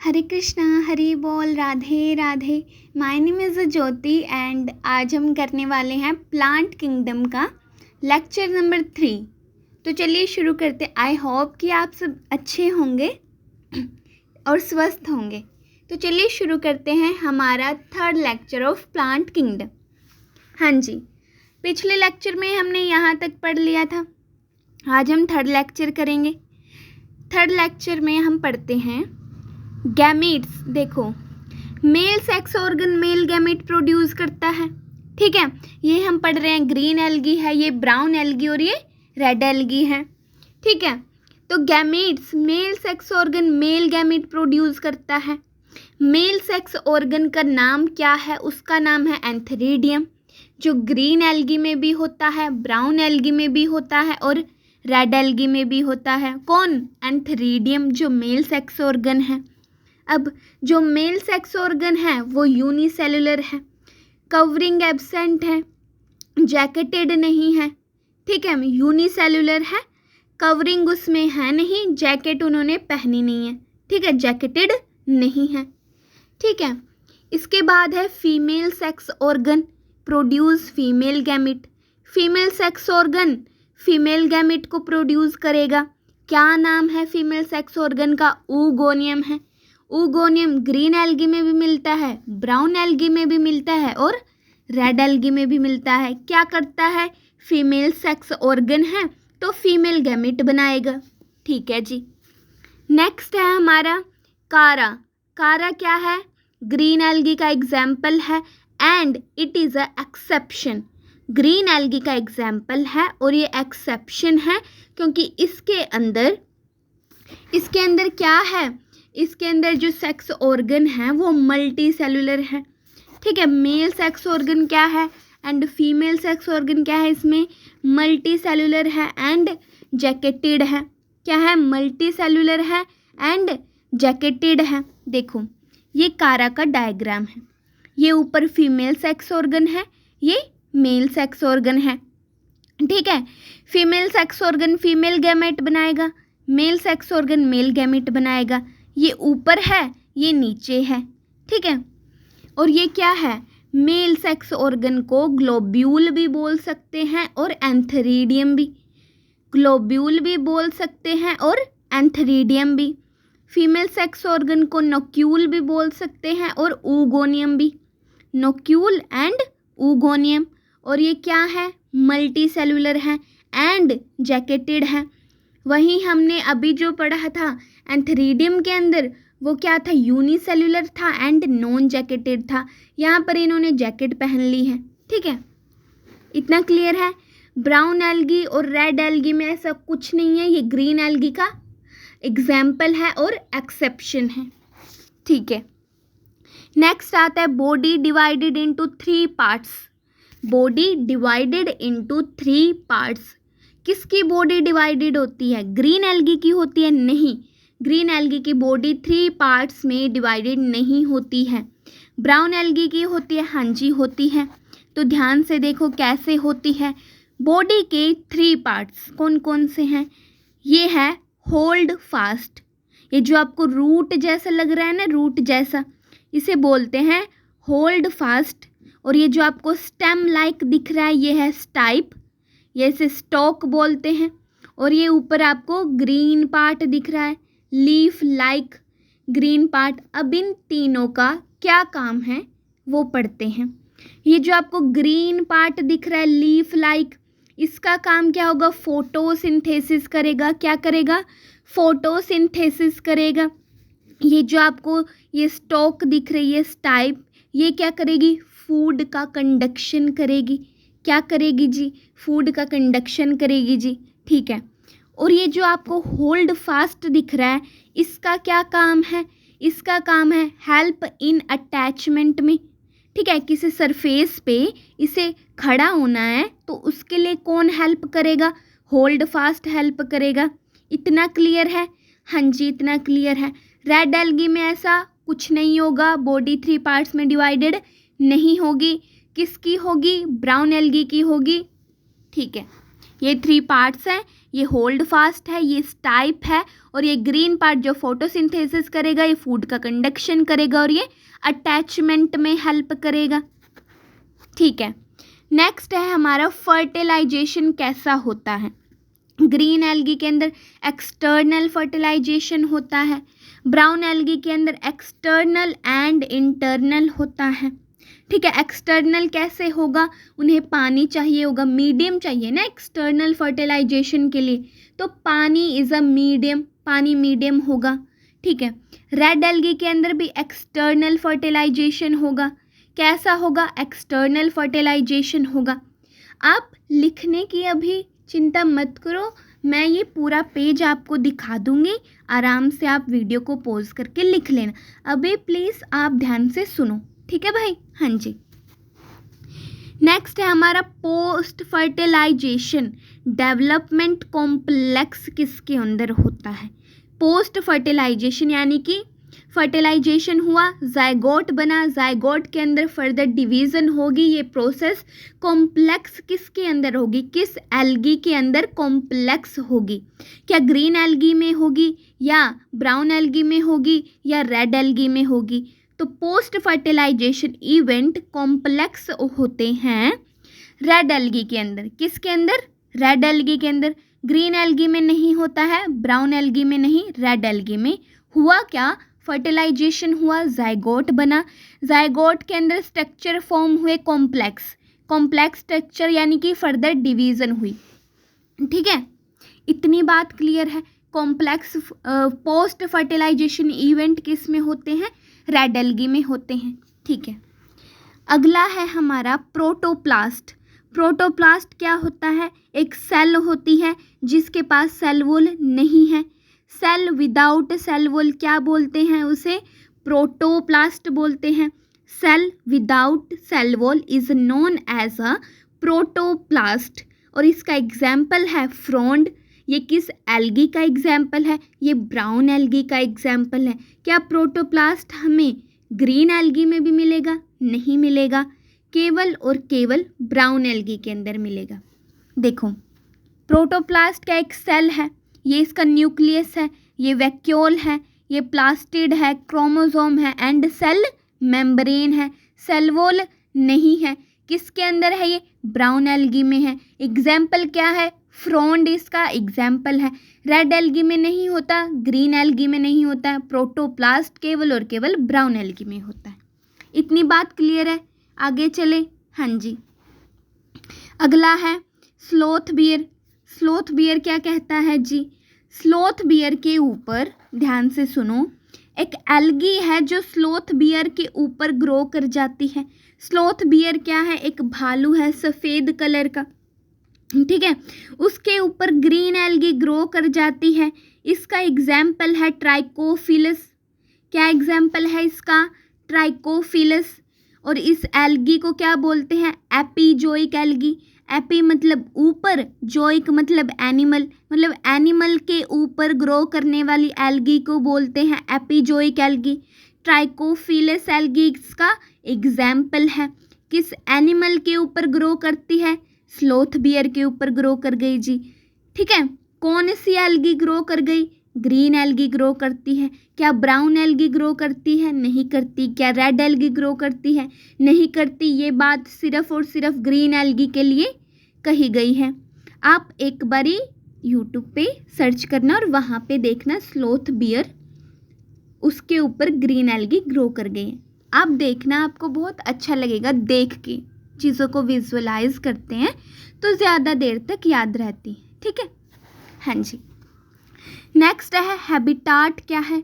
हरे कृष्णा, हरि बोल, Radhe Radhe. My name is Jyoti and आज हम करने वाले हैं प्लांट किंगडम का लेक्चर नंबर 3। तो चलिए शुरू करते। आई होप कि आप सब अच्छे होंगे और स्वस्थ होंगे। तो चलिए शुरू करते हैं हमारा third lecture of plant kingdom. हाँ जी, पिछले लेक्चर में हमने यहाँ तक पढ़ लिया था। आज हम थर्ड लेक्चर करेंगे। थर्ड लेक्चर में हम पढ़ते हैं गैमीट्स। देखो, mail sex organ male gamete produce करता है। ठीक है, ये हम पढ़ रहे हैं। ग्रीन एल्गी है, ये ब्राउन एल्गी और ये रेड एल्गी है। ठीक है, तो gametes, mail sex organ male gamete produce करता है। मेल सेक्स ऑर्गन का नाम क्या है? उसका नाम है एंथेरिडियम, जो ग्रीन एल्गी में भी होता है, ब्राउन एल्गी में भी होता है और रेड एल्गी में भी होता है। कौन? एंथेरिडियम, जो मेल सेक्स ऑर्गन है। अब जो मेल सेक्स ऑर्गन है वो यूनिसेलुलर है, कवरिंग एब्सेंट है, जैकेटेड नहीं है। ठीक है, यूनिसेलुलर है, कवरिंग उसमें है नहीं, जैकेट उन्होंने पहनी नहीं है। ठीक है, जैकेटेड नहीं है। ठीक है, इसके बाद है female sex organ produce female gamete. Female sex organ female gamete को प्रोड्यूस करेगा। क्या नाम है फीमेल सेक्स ऑर्गन का? ऊगोनियम है। ऊगोनियम ग्रीन एल्गी में भी मिलता है, ब्राउन एल्गी में भी मिलता है और रेड एल्गी में भी मिलता है। क्या करता है? फीमेल सेक्स ऑर्गन है तो फीमेल गैमिट बनाएगा। ठीक है जी। नेक्स्ट है हमारा कारा। कारा क्या है? ग्रीन एल्गी का एग्जाम्पल है and it is a exception. Green algae का एग्जाम्पल है और ये एक्सेप्शन है क्योंकि इसके अंदर क्या है? इसके अंदर जो सेक्स ऑर्गन है वो मल्टी सेलुलर है। ठीक है, मेल सेक्स ऑर्गन क्या है एंड फीमेल सेक्स ऑर्गन क्या है? इसमें मल्टी सेलुलर है एंड जैकेटेड है। क्या है? मल्टी सेलुलर है एंड जैकेटेड है। देखो, ये कारा का डायग्राम है। ये ऊपर फीमेल सेक्स ऑर्गन है, ये मेल सेक्स ऑर्गन है। ठीक है, female sex organ female gamete बनाएगा, male sex organ male gamete बनाएगा। ये ऊपर है, ये नीचे है। ठीक है, और ये क्या है? मेल सेक्स ऑर्गन को ग्लोब्यूल भी बोल सकते हैं और एंथेरिडियम भी। ग्लोब्यूल भी बोल सकते हैं और एंथेरिडियम भी। फीमेल सेक्स ऑर्गन को नोक्यूल भी बोल सकते हैं और ऊगोनियम भी। नोक्यूल एंड ऊगोनियम। और ये क्या है? मल्टी सेलुलर है एंड जैकेटेड है। वहीं हमने अभी जो पढ़ा था एंथेरिडियम के अंदर, वो क्या था? यूनिसेलुलर था एंड नॉन जैकेटेड था। यहाँ पर इन्होंने जैकेट पहन ली है। ठीक है, इतना क्लियर है। ब्राउन एल्गी और रेड एल्गी में ऐसा कुछ नहीं है, ये ग्रीन एल्गी का एग्जाम्पल है और एक्सेप्शन है। ठीक है, नेक्स्ट आता है body divided into 3 parts. Body divided into 3 parts. किसकी बॉडी डिवाइडेड होती है? ग्रीन एल्गी की होती है? नहीं, ग्रीन एल्गी की बॉडी 3 पार्ट्स में डिवाइडेड नहीं होती है। ब्राउन एल्गी की होती है? हाँ जी, होती है। तो ध्यान से देखो कैसे होती है। बॉडी के 3 पार्ट्स कौन कौन से हैं? ये है होल्ड फास्ट। ये जो आपको रूट जैसा लग रहा है ना, रूट जैसा, इसे बोलते हैं होल्ड फास्ट। और ये जो आपको स्टेम लाइक दिख रहा है, ये है स्टाइप, ये इसे स्टॉक बोलते हैं। और ये ऊपर आपको ग्रीन पार्ट दिख रहा है, लीफ लाइक ग्रीन पार्ट। अब इन तीनों का क्या काम है वो पढ़ते हैं। ये जो आपको ग्रीन पार्ट दिख रहा है, लीफ लाइक, इसका काम क्या होगा? फोटोसिंथेसिस करेगा। क्या करेगा? फोटोसिंथेसिस करेगा। ये जो आपको ये स्टॉक दिख रही है स्टाइप, ये क्या करेगी? फूड का कंडक्शन करेगी। क्या करेगी जी? फूड का कंडक्शन करेगी जी। ठीक है, और ये जो आपको होल्ड फास्ट दिख रहा है, इसका क्या काम है? इसका काम है हेल्प इन अटैचमेंट में। ठीक है, किसी सरफेस पे इसे खड़ा होना है तो उसके लिए कौन हेल्प करेगा? होल्ड फास्ट हेल्प करेगा। इतना क्लियर है? हाँ जी, इतना क्लियर है। रेड एल्गी में ऐसा कुछ नहीं होगा, बॉडी 3 पार्ट्स में डिवाइडेड नहीं होगी। किसकी होगी? ब्राउन एल्गी की होगी। ठीक है, ये 3 पार्ट्स हैं, ये होल्ड फास्ट है, ये स्टाइप है, और ये ग्रीन पार्ट जो फोटोसिंथेसिस करेगा, ये फूड का कंडक्शन करेगा, और ये अटैचमेंट में हेल्प करेगा। ठीक है, नेक्स्ट है हमारा फर्टिलाइजेशन कैसा होता है। ग्रीन एल्गी के अंदर एक्सटर्नल फर्टिलाइजेशन होता है, ब्राउन एल्गी के अंदर एक्सटर्नल एंड इंटरनल होता है। ठीक है, एक्सटर्नल कैसे होगा, उन्हें पानी चाहिए होगा, मीडियम चाहिए ना एक्सटर्नल फर्टिलाइजेशन के लिए, तो पानी इज़ अ मीडियम, पानी मीडियम होगा। ठीक है, रेड एल्गी के अंदर भी एक्सटर्नल फर्टिलाइजेशन होगा, कैसा होगा, एक्सटर्नल फर्टिलाइजेशन होगा। आप लिखने की अभी चिंता मत करो, मैं ये पूरा पेज आपको दिखा दूंगी, आराम से आप वीडियो को पॉज करके लिख लेना। अभी प्लीज़ आप ध्यान से सुनो, ठीक है भाई। हाँ जी, नेक्स्ट है हमारा पोस्ट फर्टिलाइजेशन डेवलपमेंट कॉम्प्लेक्स किसके अंदर होता है। पोस्ट फर्टिलाइजेशन यानी कि फर्टिलाइजेशन हुआ, जायगोट बना, जायगोट के अंदर फर्दर डिवीज़न होगी, ये प्रोसेस कॉम्प्लेक्स किसके अंदर होगी, किस एल्गी के अंदर कॉम्प्लेक्स होगी, क्या ग्रीन एल्गी में होगी या ब्राउन एल्गी में होगी या रेड एल्गी में होगी। तो पोस्ट फर्टिलाइजेशन इवेंट कॉम्प्लेक्स होते हैं रेड एल्गी के अंदर, किसके अंदर, रेड एल्गी के अंदर। ग्रीन एल्गी में नहीं होता है, ब्राउन एल्गी में नहीं, रेड एल्गी में। हुआ क्या, फर्टिलाइजेशन हुआ, जायगोट बना, जायगोट के अंदर स्ट्रक्चर फॉर्म हुए कॉम्प्लेक्स, कॉम्प्लेक्स स्ट्रक्चर यानी कि फर्दर डिवीज़न हुई। ठीक है, इतनी बात क्लियर है। कॉम्प्लेक्स पोस्ट फर्टिलाइजेशन इवेंट किस में होते हैं, रेड एल्गी में होते हैं। ठीक है, अगला है हमारा प्रोटोप्लास्ट। प्रोटोप्लास्ट क्या होता है, एक सेल होती है जिसके पास सेल वॉल नहीं है। सेल विदाउट सेल वॉल क्या बोलते हैं, उसे प्रोटोप्लास्ट बोलते हैं। Cell without cell wall is known as a protoplast, और इसका एग्जाम्पल है फ्रॉन्ड। ये किस एल्गी का एग्जाम्पल है, ये ब्राउन एल्गी का एग्जाम्पल है। क्या प्रोटोप्लास्ट हमें ग्रीन एल्गी में भी मिलेगा, नहीं मिलेगा, केवल और केवल ब्राउन एल्गी के अंदर मिलेगा। देखो, प्रोटोप्लास्ट का एक सेल है, ये इसका न्यूक्लियस है, ये वैक्यूल है, ये प्लास्टिड है, क्रोमोसोम है एंड सेल मेम्ब्रेन है। सेल वॉल नहीं है, किसके अंदर है, ये ब्राउन एल्गी में है। एग्जाम्पल क्या है, फ्रॉन्ड इसका एग्जाम्पल है। रेड एल्गी में नहीं होता, ग्रीन एल्गी में नहीं होता है, प्रोटोप्लास्ट केवल और केवल ब्राउन एल्गी में होता है। इतनी बात क्लियर है, आगे चले। हाँ जी, अगला है स्लोथ बियर। स्लोथ बियर क्या कहता है जी, स्लोथ बियर के ऊपर ध्यान से सुनो, एक एल्गी है जो स्लोथ बियर के ऊपर ग्रो कर जाती है। स्लोथ बियर क्या है, एक भालू है सफ़ेद कलर का, ठीक है, उसके ऊपर ग्रीन एल्गी ग्रो कर जाती है। इसका एग्जाम्पल है ट्राइकोफिलस। क्या एग्जाम्पल है इसका, ट्राइकोफिलस। और इस एल्गी को क्या बोलते हैं, एपीजोइक एल्गी। एपी मतलब ऊपर, जोइक मतलब एनिमल, मतलब एनिमल के ऊपर ग्रो करने वाली एल्गी को बोलते हैं एपीजोइक एल्गी। ट्राइकोफिलस एल्गी इसका एग्जाम्पल है। किस एनिमल के ऊपर ग्रो करती है, स्लोथ बियर के ऊपर ग्रो कर गई जी। ठीक है, कौन सी एल्गी ग्रो कर गई, ग्रीन एल्गी ग्रो करती है। क्या ब्राउन एल्गी ग्रो करती है, नहीं करती। क्या रेड एल्गी ग्रो करती है, नहीं करती। ये बात सिर्फ और सिर्फ ग्रीन एल्गी के लिए कही गई है। आप एक बारी यूट्यूब पे सर्च करना और वहाँ पे देखना स्लोथ बियर, उसके ऊपर ग्रीन एल्गी ग्रो कर गई है। आप देखना, आपको बहुत अच्छा लगेगा देख के। चीज़ों को विजुअलाइज करते हैं तो ज़्यादा देर तक याद रहती है। ठीक है, हाँ जी। नेक्स्ट है हैबिटाट। क्या है,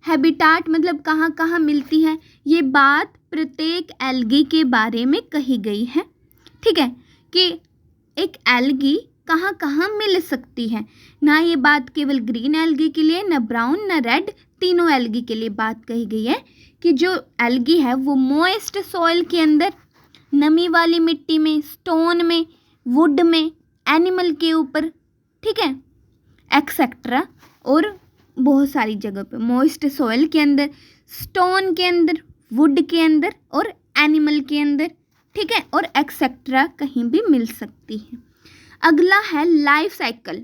हैबिटाट मतलब कहाँ कहाँ मिलती है। ये बात प्रत्येक एल्गी के बारे में कही गई है। ठीक है, कि एक एल्गी कहाँ कहाँ मिल सकती है। ना ये बात केवल ग्रीन एल्गी के लिए, ना ब्राउन ना रेड, तीनों एल्गी के लिए बात कही गई है कि जो एल्गी है वो मॉइस्ट सॉइल के अंदर, नमी वाली मिट्टी में, स्टोन में, वुड में, एनिमल के ऊपर, ठीक है, एक्सेट्रा, और बहुत सारी जगह पे मॉइस्ट सॉइल के अंदर, स्टोन के अंदर, वुड के अंदर और एनिमल के अंदर, ठीक है, और एक्सेट्रा कहीं भी मिल सकती है। अगला है लाइफ साइकिल।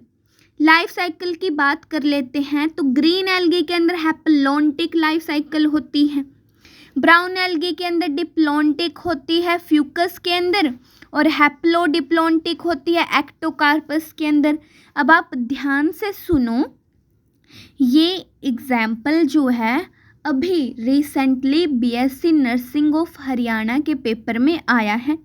लाइफ साइकिल की बात कर लेते हैं तो ग्रीन एल्गी के अंदर हैप्लोन्टिक लाइफ साइकिल होती है, ब्राउन एल्गी के अंदर डिप्लोन्टिक होती है फ्यूकस के अंदर, और हैप्लोडिप्लोन्टिक होती है एक्टोकार्पस के अंदर। अब आप ध्यान से सुनो, ये एग्जाम्पल जो है अभी recently BSc nursing of Haryana के पेपर में आया है।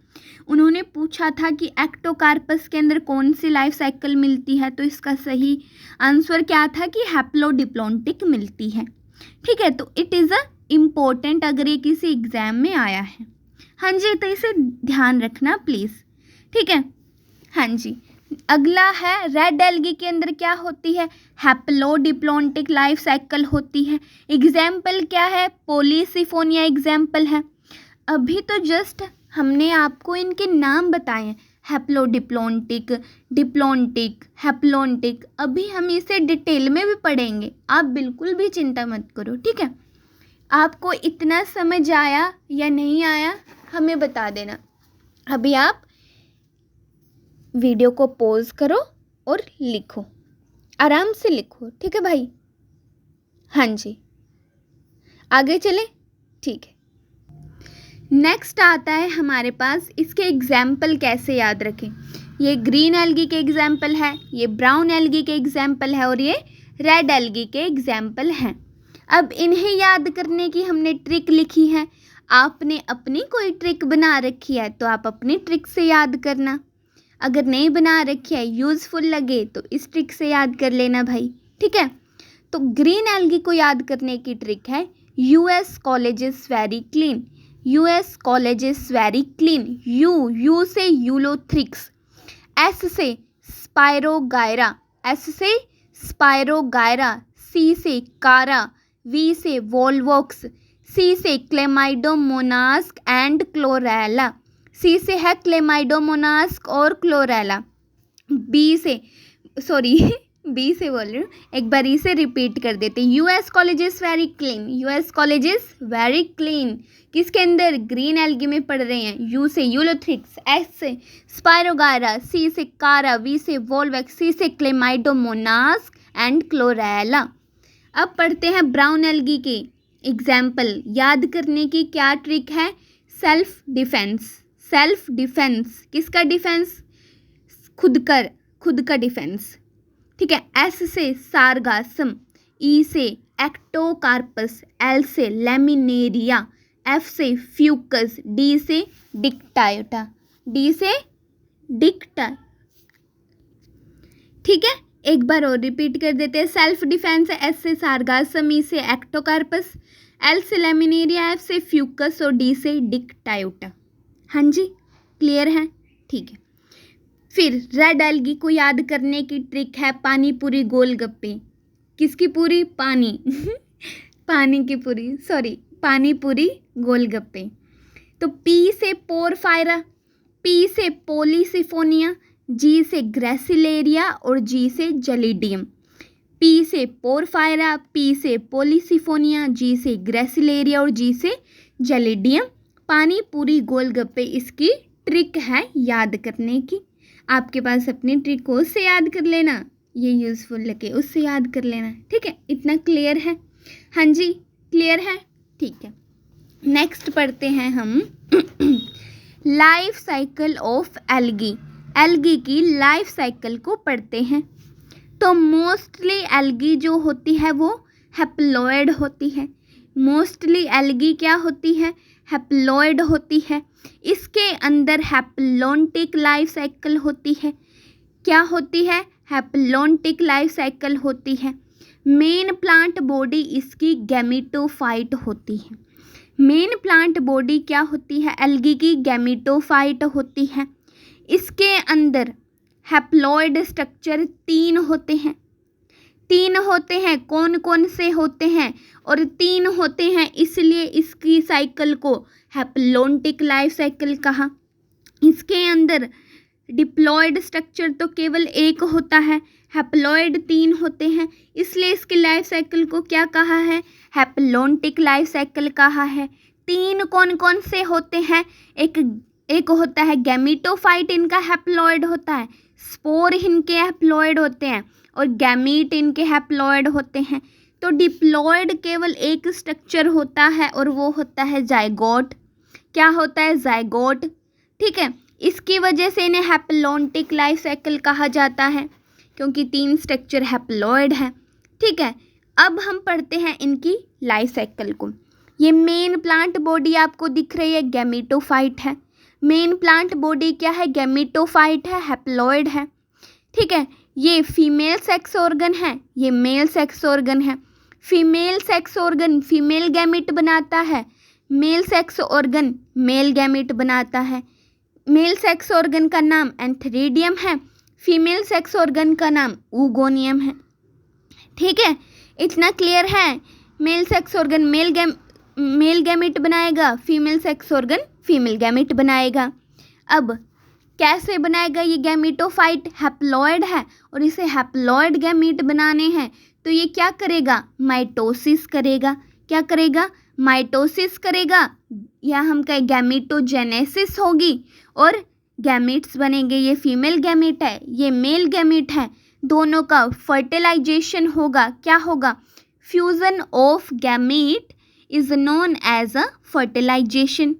उन्होंने पूछा था कि एक्टोकार्पस के अंदर कौन सी लाइफ साइकिल मिलती है, तो इसका सही आंसर क्या था कि हैप्लोडिप्लोन्टिक मिलती है। ठीक है, तो इट इज़ अ इम्पोर्टेंट अगर ये किसी एग्जाम में आया है। हाँ जी, तो इसे ध्यान रखना प्लीज़। ठीक है, हाँ जी। अगला है रेड एल्गी के अंदर क्या होती है, हैप्लोडिप्लोन्टिक लाइफ साइकिल होती है। एग्जाम्पल क्या है, पॉलीसिफोनिया एग्जाम्पल है। अभी तो जस्ट हमने आपको इनके नाम बताए हैं, हैप्लोडिप्लोन्टिक, डिप्लोन्टिक, हैप्लोन्टिक। अभी हम इसे डिटेल में भी पढ़ेंगे, आप बिल्कुल भी चिंता मत करो। ठीक है, आपको इतना समझ आया या नहीं आया हमें बता देना। अभी आप वीडियो को पॉज करो और लिखो, आराम से लिखो। ठीक है भाई, हाँ जी, आगे चले। ठीक है, नेक्स्ट आता है हमारे पास इसके एग्जाम्पल कैसे याद रखें। ये ग्रीन एल्गी के एग्जाम्पल है, ये ब्राउन एल्गी के एग्जाम्पल है, और ये रेड एल्गी के एग्जाम्पल हैं। अब इन्हें याद करने की हमने ट्रिक लिखी है। आपने अपनी कोई ट्रिक बना रखी है तो आप अपनी ट्रिक से याद करना, अगर नहीं बना रखी है, यूज़फुल लगे तो इस ट्रिक से याद कर लेना भाई। ठीक है, तो ग्रीन एल्गी को याद करने की ट्रिक है US colleges very clean. US colleges very clean. You से यूलोथ्रिक्स, एस से स्पायरोगायरा, एस से स्पायरोगायरा, सी से कारा, वी से वोल्वोक्स, सी से क्लेमाइडोमोनास्क एंड क्लोरेला। सी से है क्लेमाइडोमोनास्क और क्लोरेला। बी से बी से बोल रही हूँ, एक बार इसे रिपीट कर देते। US colleges very clean, US colleges very clean किसके अंदर, ग्रीन एल्गी में पढ़ रहे हैं। यू से यूलोथ्रिक्स, एस से स्पायरोगायरा, सी से कारा, वी से वोल्वेक्स, सी से क्लेमाइडोमोनास्क एंड क्लोरेला। अब पढ़ते हैं ब्राउन एल्गी के एग्जाम्पल। याद करने की क्या ट्रिक है, सेल्फ डिफेंस। सेल्फ डिफेंस, किसका डिफेंस, खुद का डिफेंस। ठीक है, एस से सारगासम, ई से एक्टोकार्पस, एल से लेमिनेरिया, एफ से फ्यूकस, डी से डिक्टायोटा, डी से डिक्टा। ठीक है, एक बार और रिपीट कर देते हैं। सेल्फ डिफेंस है एस से सारगासम, ई से एक्टोकार्पस, एल से लेमिनेरिया, एफ से फ्यूकस और डी से डिक्टायोटा। हाँ जी, क्लियर है। ठीक है, फिर रेड एल्गी को याद करने की ट्रिक है पानी पूरी गोलगप्पे। किसकी पूरी, पानी की पूरी, पानी पूरी गोलगप्पे। तो पी से पोरफायरा, पी से पॉलीसिफोनिया, जी से ग्रेसिलेरिया और जी से जलीडियम। पी से पोरफायरा, पी से पॉलीसिफोनिया, जी से ग्रेसिलेरिया और जी से जलीडियम। पानी पूरी गोलगप्पे इसकी ट्रिक है याद करने की। आपके पास अपनी ट्रिक हो उससे याद कर लेना, ये यूज़फुल लगे उससे याद कर लेना। ठीक है, इतना क्लियर है। हाँ जी, क्लियर है। ठीक है, नेक्स्ट पढ़ते हैं हम life cycle of algae. Algae की लाइफ साइकिल को पढ़ते हैं। तो मोस्टली एल्गी जो होती है वो हैप्लॉयड होती है। मोस्टली एल्गी क्या होती है, हैप्लॉयड होती है। इसके अंदर हैप्लोन्टिक लाइफ साइकिल होती है। क्या होती है, हैप्लोन्टिक लाइफ साइकिल होती है। मेन प्लांट बॉडी इसकी गैमेटोफाइट होती है। मेन प्लांट बॉडी क्या होती है, एल्गी की गैमेटोफाइट होती है। इसके अंदर हैप्लॉयड स्ट्रक्चर 3 होते हैं। 3 होते हैं, कौन कौन से होते हैं, और 3 होते हैं इसलिए इसकी साइकिल को हैप्लोन्टिक लाइफ साइकिल कहा। इसके अंदर डिप्लॉयड स्ट्रक्चर तो केवल 1 होता है, हैप्लॉयड 3 होते हैं, इसलिए इसकी लाइफ साइकिल को क्या कहा है, हैप्लोन्टिक लाइफ साइकिल कहा है। 3 कौन कौन से होते हैं, एक एक होता है गैमीटोफाइट, इनका हैप्लॉइड होता है, स्पोर इनके हैप्लॉइड होते हैं और गैमीट इनके हैप्लॉइड होते हैं। तो डिप्लॉइड केवल एक स्ट्रक्चर होता है और वो होता है जाइगोट। क्या होता है? जाइगोट। ठीक है, इसकी वजह से इन्हें हैप्लॉन्टिक लाइफ साइकिल कहा जाता है क्योंकि 3 स्ट्रक्चर हैप्लॉइड है। ठीक है, अब हम पढ़ते हैं इनकी लाइफ साइकिल को। ये मेन प्लांट बॉडी आपको दिख रही है, गैमीटोफाइट है। मेन प्लांट बॉडी क्या है? गैमीटोफाइट है, हैप्लॉइड है। ठीक है, ये फीमेल सेक्स ऑर्गन है, ये मेल सेक्स ऑर्गन है। Female sex organ female gamete बनाता है, male sex organ male gamete बनाता है। मेल सेक्स ऑर्गन का नाम एंथेरिडियम है, फीमेल सेक्स ऑर्गन का नाम ऊगोनियम है। ठीक है, इतना क्लियर है? Male sex organ male gamete बनाएगा, female sex organ female gamete बनाएगा। अब कैसे बनाएगा ये गैमीटोफाइट? हैप्लॉइड है और इसे हैप्लॉइड गैमीट बनाने हैं तो ये क्या करेगा? माइटोसिस करेगा। क्या करेगा? माइटोसिस करेगा, या हम कहें गैमीटोजेनेसिस होगी और गैमीट्स बनेंगे। ये फीमेल गैमीट है, ये मेल गैमीट है, दोनों का फर्टिलाइजेशन होगा। क्या होगा? Fusion of gamete is known as a fertilisation.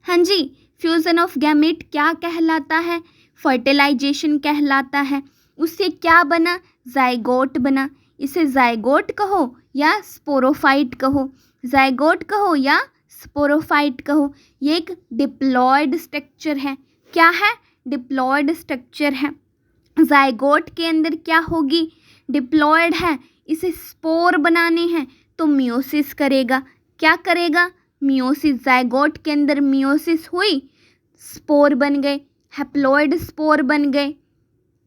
हाँ जी, फ्यूजन ऑफ गैमीट क्या कहलाता है? फर्टिलाइजेशन कहलाता है। उससे क्या बना? जाइगोट बना। इसे जाइगोट कहो या स्पोरोफाइट कहो, जाइगोट कहो या स्पोरोफाइट कहो। ये एक डिप्लॉयड स्ट्रक्चर है। क्या है? डिप्लॉयड स्ट्रक्चर है। जाइगोट के अंदर क्या होगी? डिप्लॉयड है, इसे स्पोर बनाने हैं तो मियोसिस करेगा। क्या करेगा? मियोसिस। जाइगोट के अंदर मियोसिस हुई, स्पोर बन गए, हैप्लॉइड स्पोर बन गए।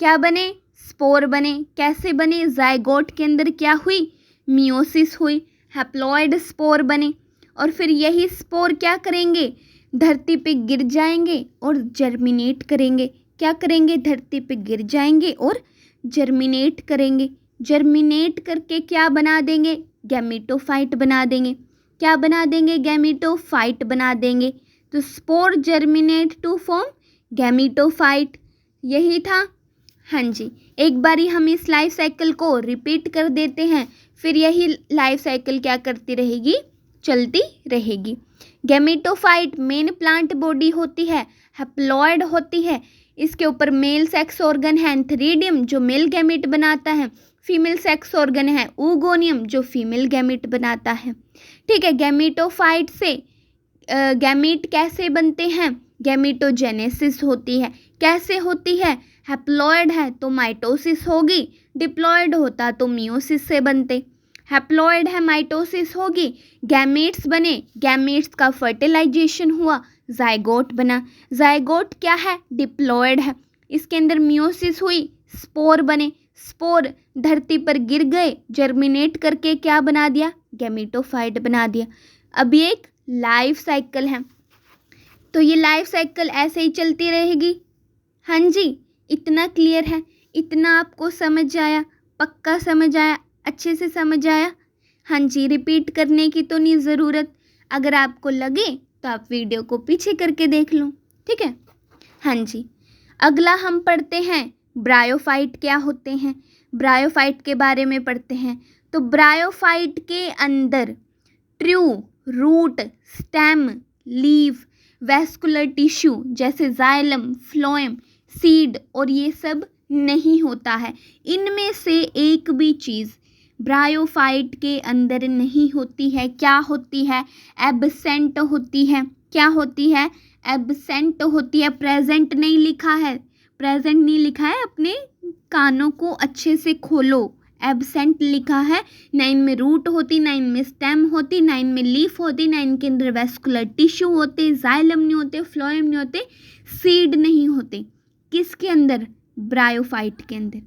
क्या बने? स्पोर बने। कैसे बने? जाइगोट के अंदर क्या हुई? मियोसिस हुई, हैप्लॉइड स्पोर बने और फिर यही स्पोर क्या करेंगे? धरती पे गिर जाएंगे और जर्मिनेट करेंगे। क्या करेंगे? धरती पे गिर जाएंगे और जर्मिनेट करेंगे। जर्मिनेट करके क्या बना देंगे? गैमीटोफाइट बना देंगे। क्या बना देंगे? गैमीटोफाइट बना देंगे। तो spore germinate to form gametophyte. यही था। हाँ जी, एक बारी हम इस लाइफ साइकिल को रिपीट कर देते हैं, फिर यही लाइफ साइकिल क्या करती रहेगी? चलती रहेगी। गैमीटोफाइट मेन प्लांट बॉडी होती है, हैप्लॉइड होती है। इसके ऊपर मेल सेक्स ऑर्गन है एंथेरिडियम जो मेल गैमीट बनाता है, फीमेल सेक्स ऑर्गन है ऊगोनियम जो फीमेल गैमीट बनाता है। ठीक है, गैमीटोफाइट से गैमीट कैसे बनते हैं? गैमीटोजेनेसिस होती है। कैसे होती है? हैप्लॉइड है तो माइटोसिस होगी, डिप्लॉइड होता तो मियोसिस से बनते। हैप्लॉइड है, माइटोसिस होगी, गैमीट्स बने, गैमीट्स का फर्टिलाइजेशन हुआ, जाइगोट बना। जाइगोट क्या है? डिप्लॉइड है, इसके अंदर मियोसिस हुई, स्पोर बने, स्पोर धरती पर गिर गए, जर्मिनेट करके क्या बना दिया? गैमीटोफाइट बना दिया। अब ये एक लाइफ साइकिल है, तो ये लाइफ साइकिल ऐसे ही चलती रहेगी। हाँ जी, इतना क्लियर है? इतना आपको समझ आया? पक्का समझ आया? अच्छे से समझ आया? हाँ जी, रिपीट करने की तो नहीं ज़रूरत। अगर आपको लगे तो आप वीडियो को पीछे करके देख लो। ठीक है? हाँ जी, अगला हम पढ़ते हैं ब्रायोफाइट क्या होते हैं। ब्रायोफाइट के बारे में पढ़ते हैं। तो ब्रायोफाइट के अंदर true, root, stem, leaf, vascular tissue जैसे जाइलम, फ्लोएम, सीड और ये सब नहीं होता है। इनमें से एक भी चीज़ ब्रायोफाइट के अंदर नहीं होती है। क्या होती है? एब्सेंट होती है। क्या होती है? एब्सेंट होती है। प्रेजेंट नहीं लिखा है, प्रेजेंट नहीं लिखा है, अपने कानों को अच्छे से खोलो। एब्सेंट लिखा है। ना इनमें रूट होती, ना इनमें स्टेम होती, ना इनमें लीफ होती, ना इनके अंदर वैस्कुलर टिश्यू होते, जाइलम नहीं होते, फ्लोएम नहीं होते, सीड नहीं होते। किसके अंदर? ब्रायोफाइट के अंदर।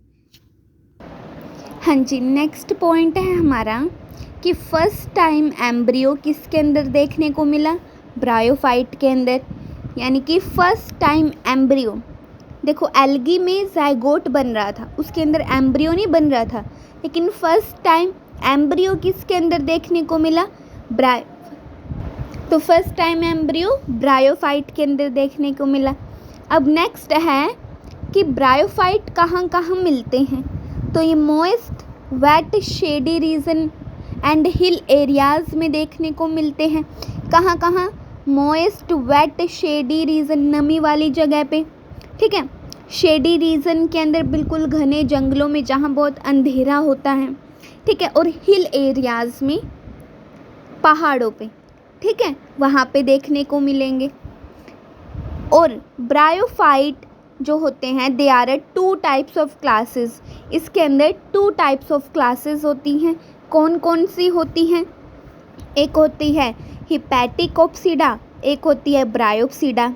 हाँ जी, नेक्स्ट पॉइंट है हमारा कि फर्स्ट टाइम एम्ब्रियो किसके अंदर देखने को मिला? ब्रायोफाइट के अंदर। यानी कि फर्स्ट टाइम एम्ब्रियो, देखो एल्गी में जाइगोट बन रहा था, उसके अंदर एम्ब्रियो नहीं बन रहा था, लेकिन फर्स्ट टाइम एम्ब्रियो किसके अंदर देखने को मिला? तो फर्स्ट टाइम एम्ब्रियो ब्रायोफाइट के अंदर देखने को मिला। अब नेक्स्ट है कि ब्रायोफाइट कहाँ कहाँ मिलते हैं। तो ये moist, wet, shady region and hill areas में देखने को मिलते हैं। कहाँ कहाँ? मोइस्ट, वेट, शेडी रीजन, नमी वाली जगह पे, ठीक है। शेडी रीजन के अंदर बिल्कुल घने जंगलों में जहाँ बहुत अंधेरा होता है, ठीक है। और हिल एरियाज़ में, पहाड़ों पे, ठीक है, वहाँ पे देखने को मिलेंगे। और ब्रायोफाइट जो होते हैं they are 2 types of classes. इसके अंदर 2 टाइप्स ऑफ क्लासेस होती हैं। कौन कौन सी होती हैं? एक होती है हिपैटिकोप्सिडा, एक होती है ब्रायोप्सिडा।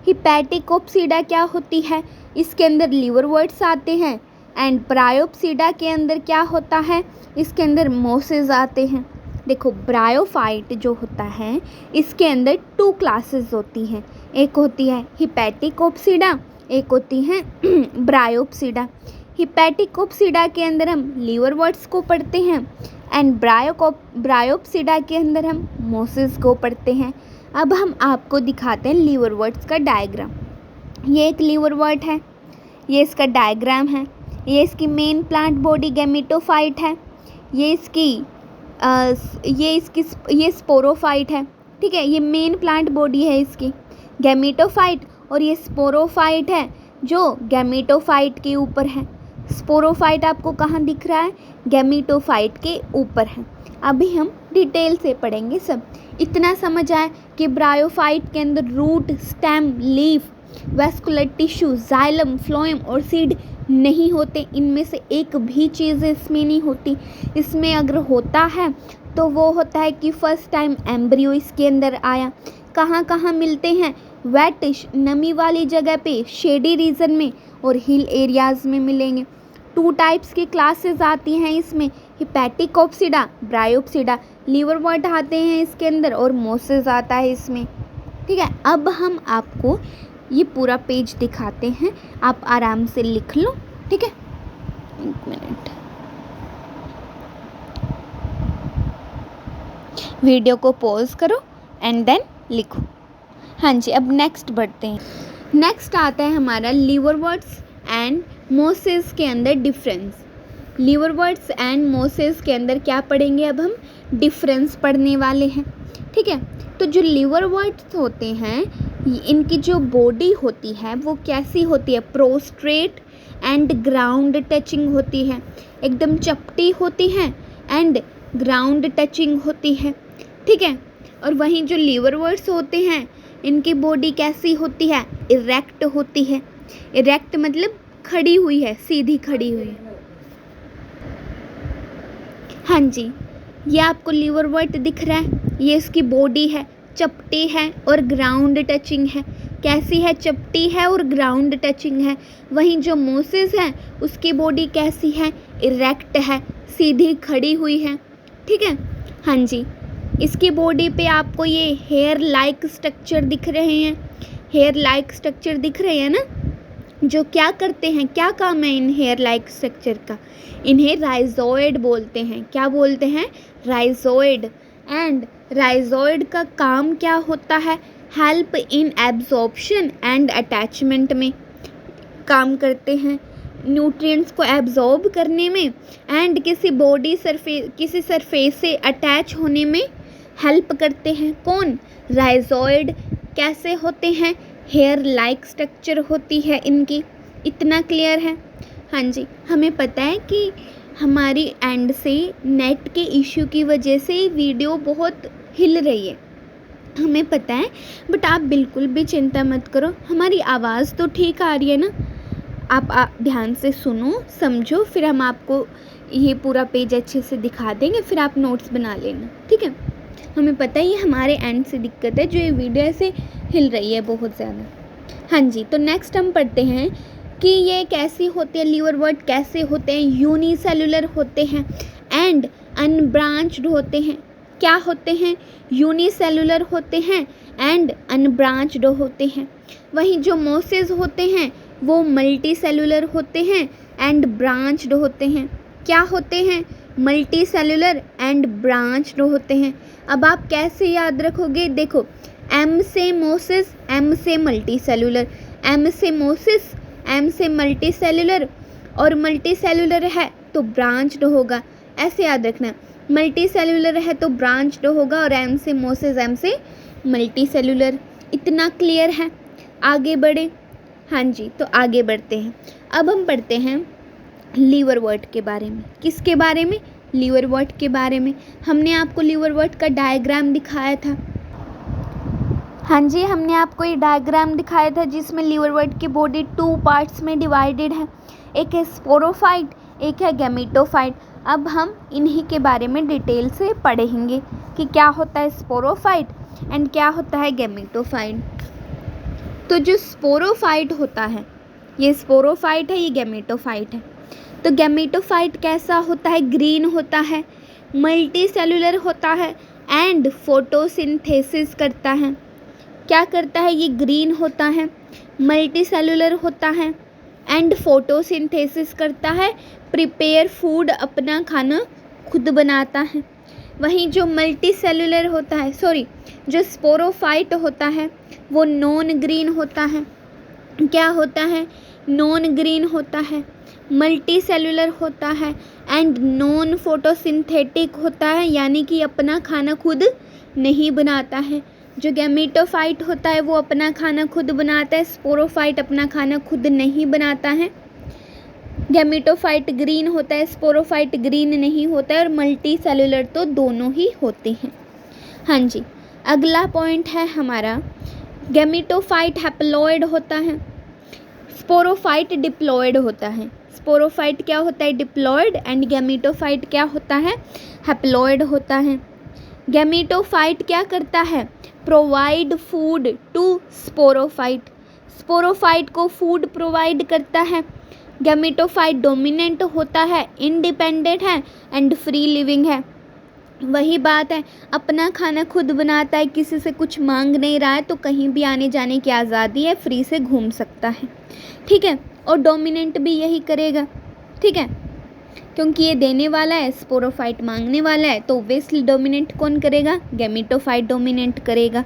हिपैटिकोप्सिडा क्या होती है? इसके अंदर लीवरवर्ट्स आते हैं। एंड ब्रायोप्सिडा के अंदर क्या होता है? इसके अंदर मोसेस आते हैं। देखो ब्रायोफाइट जो होता है इसके अंदर 2 क्लासेस होती हैं। एक होती है हिपैटिकोप्सिडा, एक होती है ब्रायोप्सिडा। हिपैटिकोप्सिडा के अंदर हम लीवरवर्ट्स को पढ़ते हैं एंड ब्रायोप्सिडा के अंदर हम मोसेस को पढ़ते हैं। अब हम आपको दिखाते हैं लीवरवर्ट्स का डायग्राम। ये एक लीवरवर्ट है, ये इसका डायग्राम है। ये इसकी मेन प्लांट बॉडी गैमेटोफाइट है। ये स्पोरोफाइट है, ठीक है। ये मेन प्लांट बॉडी है इसकी गैमेटोफाइट, और ये स्पोरोफाइट है जो गैमेटोफाइट के ऊपर है। स्पोरोफाइट आपको कहाँ दिख रहा है? गैमेटोफाइट के ऊपर है। अभी हम डिटेल से पढ़ेंगे सब। इतना समझ आए कि ब्रायोफाइट के अंदर root, stem, leaf, vascular tissue, xylem, phloem और सीड नहीं होते। इनमें से एक भी चीज़ इसमें नहीं होती। इसमें अगर होता है तो वो होता है कि फर्स्ट टाइम एम्ब्रियो इसके अंदर आया। कहाँ कहाँ मिलते हैं? वेटिश, नमी वाली जगह पे, शेडी रीजन में और हिल एरियाज़ में मिलेंगे। 2 टाइप्स की क्लासेस आती हैं इसमें, हिपैटिकोप्सिडा, ब्रायोप्सिडा। लीवरवर्ट आते हैं इसके अंदर और मोसेस आता है इसमें, ठीक है। अब हम आपको ये पूरा पेज दिखाते हैं, आप आराम से लिख लो, ठीक है। 1 मिनट, वीडियो को पॉज करो एंड देन लिखो। हाँ जी, अब नेक्स्ट बढ़ते हैं। नेक्स्ट आता है हमारा लीवरवर्ट्स एंड मोसेस के अंदर डिफरेंस। लीवरवर्ट्स एंड मोसेस के अंदर क्या पढ़ेंगे? अब हम डिफरेंस पढ़ने वाले हैं, ठीक है। तो जो लीवरवर्ट्स होते हैं इनकी जो बॉडी होती है वो कैसी होती है? प्रोस्ट्रेट एंड ग्राउंड टचिंग होती है, एकदम चपटी होती है एंड ग्राउंड टचिंग होती है, ठीक है। और वहीं जो लीवरवर्ट्स होते हैं इनकी बॉडी कैसी होती है? इरेक्ट होती है। इरेक्ट मतलब खड़ी हुई है, सीधी खड़ी हुई है। हाँ जी, ये आपको लीवरवर्ट दिख रहा है, ये इसकी बॉडी है, चपटी है और ग्राउंड टचिंग है। कैसी है? चपटी है और ग्राउंड टचिंग है। वहीं जो मोसेस है उसकी बॉडी कैसी है? इरेक्ट है, सीधी खड़ी हुई है, ठीक है। हाँ जी, इसकी बॉडी पे आपको ये हेयर लाइक स्ट्रक्चर दिख रहे हैं। हेयर लाइक स्ट्रक्चर दिख रहे हैं ना, जो क्या करते हैं, क्या काम है इन हेयर लाइक स्ट्रक्चर का? इन्हें राइजोइड बोलते हैं। क्या बोलते हैं? राइजोइड। एंड राइजोइड का काम क्या होता है? Help in absorption and attachment में काम करते हैं, न्यूट्रिएंट्स को एब्जॉर्ब करने में एंड किसी सरफेस से अटैच होने में हेल्प करते हैं। कौन? राइजोइड। कैसे होते हैं? हेयर लाइक स्ट्रक्चर होती है इनकी। इतना क्लियर है? हाँ जी, हमें पता है कि हमारी एंड से नेट के इश्यू की वजह से वीडियो बहुत हिल रही है, हमें पता है, बट आप बिल्कुल भी चिंता मत करो, हमारी आवाज़ तो ठीक आ रही है ना। आप ध्यान से सुनो, समझो, फिर हम आपको ये पूरा पेज अच्छे से दिखा देंगे, फिर आप नोट्स बना लेना, ठीक है। हमें पता है ये हमारे एंड से दिक्कत है, जो ये वीडियो ऐसे हिल रही है बहुत ज़्यादा। हाँ जी, तो नेक्स्ट हम पढ़ते हैं कि ये कैसी होते हैं, लीवरवर्ट कैसे होते हैं। यूनिसेलुलर होते हैं एंड अनब्रांच्ड होते हैं। क्या होते हैं? यूनिसेलुलर होते हैं एंड अनब्रांच्ड होते हैं। वहीं जो मोसेस होते हैं वो मल्टी सेलुलर होते हैं एंड ब्रांच्ड होते हैं। क्या होते हैं? मल्टी सेलुलर एंड ब्रांच्ड होते हैं। अब आप कैसे याद रखोगे, देखो एम से मोसिस, एम से मल्टी सेलुलर, एम से मोसिस, एम से मल्टी सेलुलर, और मल्टी सेलुलर है तो ब्रांच्ड होगा, ऐसे याद रखना। मल्टी सेलुलर है तो ब्रांच्ड होगा, और एम से मोसिस, एम से मल्टी सेलुलर। इतना क्लियर है? आगे बढ़े। हाँ जी, तो आगे बढ़ते हैं। अब हम पढ़ते हैं लीवरवर्ट के बारे में। किसके बारे में? लीवरवर्ट के बारे में। हमने आपको लीवरवर्ट का डायग्राम दिखाया था। हाँ जी, हमने आपको ये डायग्राम दिखाया था जिसमें लीवरवर्ट की बॉडी 2 पार्ट्स में डिवाइडेड है, एक है स्पोरोफाइट, एक है गैमेटोफाइट। अब हम इन्हीं के बारे में डिटेल से पढ़ेंगे कि क्या होता है स्पोरोफाइट एंड क्या होता है गैमेटोफाइट। तो जो स्पोरोफाइट होता है, ये स्पोरोफाइट है, ये गैमेटोफाइट है। तो गैमेटोफाइट कैसा होता है? ग्रीन होता है, मल्टी सेलुलर होता है एंड फोटोसिंथेसिस करता है। क्या करता है? ये ग्रीन होता है, मल्टी सेलुलर होता है एंड फोटोसिंथेसिस करता है, प्रिपेयर फूड, अपना खाना खुद बनाता है। वहीं जो मल्टी सेलुलर होता है, जो स्पोरोफाइट होता है वो नॉन ग्रीन होता है। क्या होता है? नॉन ग्रीन होता है, मल्टी सेलुलर होता है एंड नॉन फोटोसिंथेटिक होता है, यानी कि अपना खाना खुद नहीं बनाता है। जो गैमेटोफाइट होता है वो अपना खाना खुद बनाता है, स्पोरोफाइट अपना खाना खुद नहीं बनाता है। गैमेटोफाइट ग्रीन होता है, स्पोरोफाइट ग्रीन नहीं होता है, और मल्टी सेलुलर तो दोनों ही होते हैं। हाँ जी, अगला पॉइंट है हमारा, गैमेटोफाइट हैप्लॉइड होता है, स्पोरोफाइट डिप्लॉइड होता है। स्पोरोफाइट क्या होता है? डिप्लॉइड, एंड गैमेटोफाइट क्या होता है? हैप्लॉइड होता है। गैमेटोफाइट क्या करता है? Provide food to sporophyte, sporophyte को फूड प्रोवाइड करता है। गैमेटोफाइट डोमिनेंट होता है, इंडिपेंडेंट है एंड फ्री लिविंग है। वही बात है, अपना खाना खुद बनाता है, किसी से कुछ मांग नहीं रहा है, तो कहीं भी आने जाने की आज़ादी है, फ्री से घूम सकता है। ठीक है, और डोमिनेंट भी यही करेगा। ठीक है, क्योंकि ये देने वाला है, स्पोरोफाइट मांगने वाला है, तो ऑब्वियसली डोमिनेंट कौन करेगा? गैमेटोफाइट डोमिनेंट करेगा।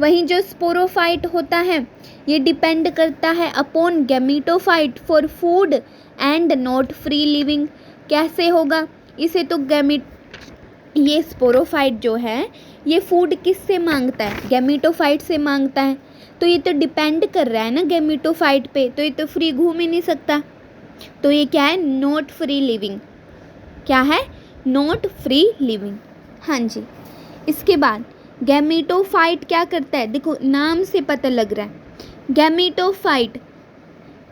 वहीं जो स्पोरोफाइट होता है ये डिपेंड करता है upon gametophyte for food and not free living. कैसे होगा? इसे तो ये स्पोरोफाइट जो है ये फूड किससे मांगता है? गैमेटोफाइट से मांगता है, तो ये तो डिपेंड कर रहा है ना गैमेटोफाइट पे, तो ये तो फ्री घूम ही नहीं सकता। तो ये क्या है? Not free living. क्या है? Not free living. हाँ जी, इसके बाद गैमेटोफाइट क्या करता है? देखो नाम से पता लग रहा है, गैमेटोफाइट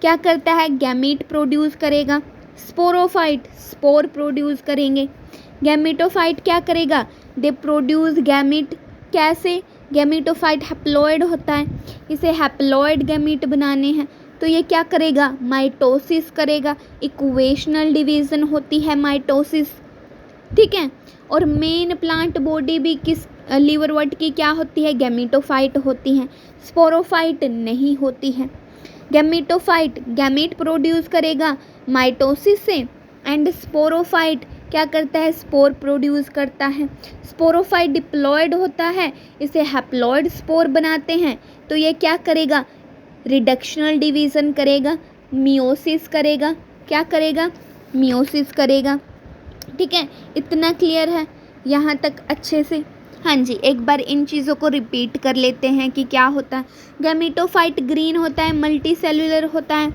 क्या करता है? गैमीट प्रोड्यूस करेगा। स्पोरोफाइट स्पोर प्रोड्यूस करेंगे। गैमेटोफाइट क्या करेगा? They produce gamete. कैसे? गैमेटोफाइट हैप्लॉइड होता है, इसे हैप्लॉइड गैमीट बनाने हैं, तो ये क्या करेगा? माइटोसिस करेगा। इक्वेशनल डिवीज़न होती है माइटोसिस। ठीक है, और मेन प्लांट बॉडी भी किस लीवरवर्ट की क्या होती है? गैमेटोफाइट होती है, स्पोरोफाइट नहीं होती है। गैमेटोफाइट गैमीट प्रोड्यूस करेगा माइटोसिस से, एंड स्पोरोफाइट क्या करता है? स्पोर प्रोड्यूस करता है। स्पोरोफाइट डिप्लॉयड होता है, इसे हैप्लॉयड स्पोर बनाते हैं, तो ये क्या करेगा? रिडक्शनल डिवीज़न करेगा, मियोसिस करेगा। क्या करेगा? मियोसिस करेगा। ठीक है, इतना क्लियर है यहाँ तक अच्छे से? हाँ जी, एक बार इन चीज़ों को रिपीट कर लेते हैं कि क्या होता है। गैमेटोफाइट ग्रीन होता है, मल्टी सेलुलर होता है,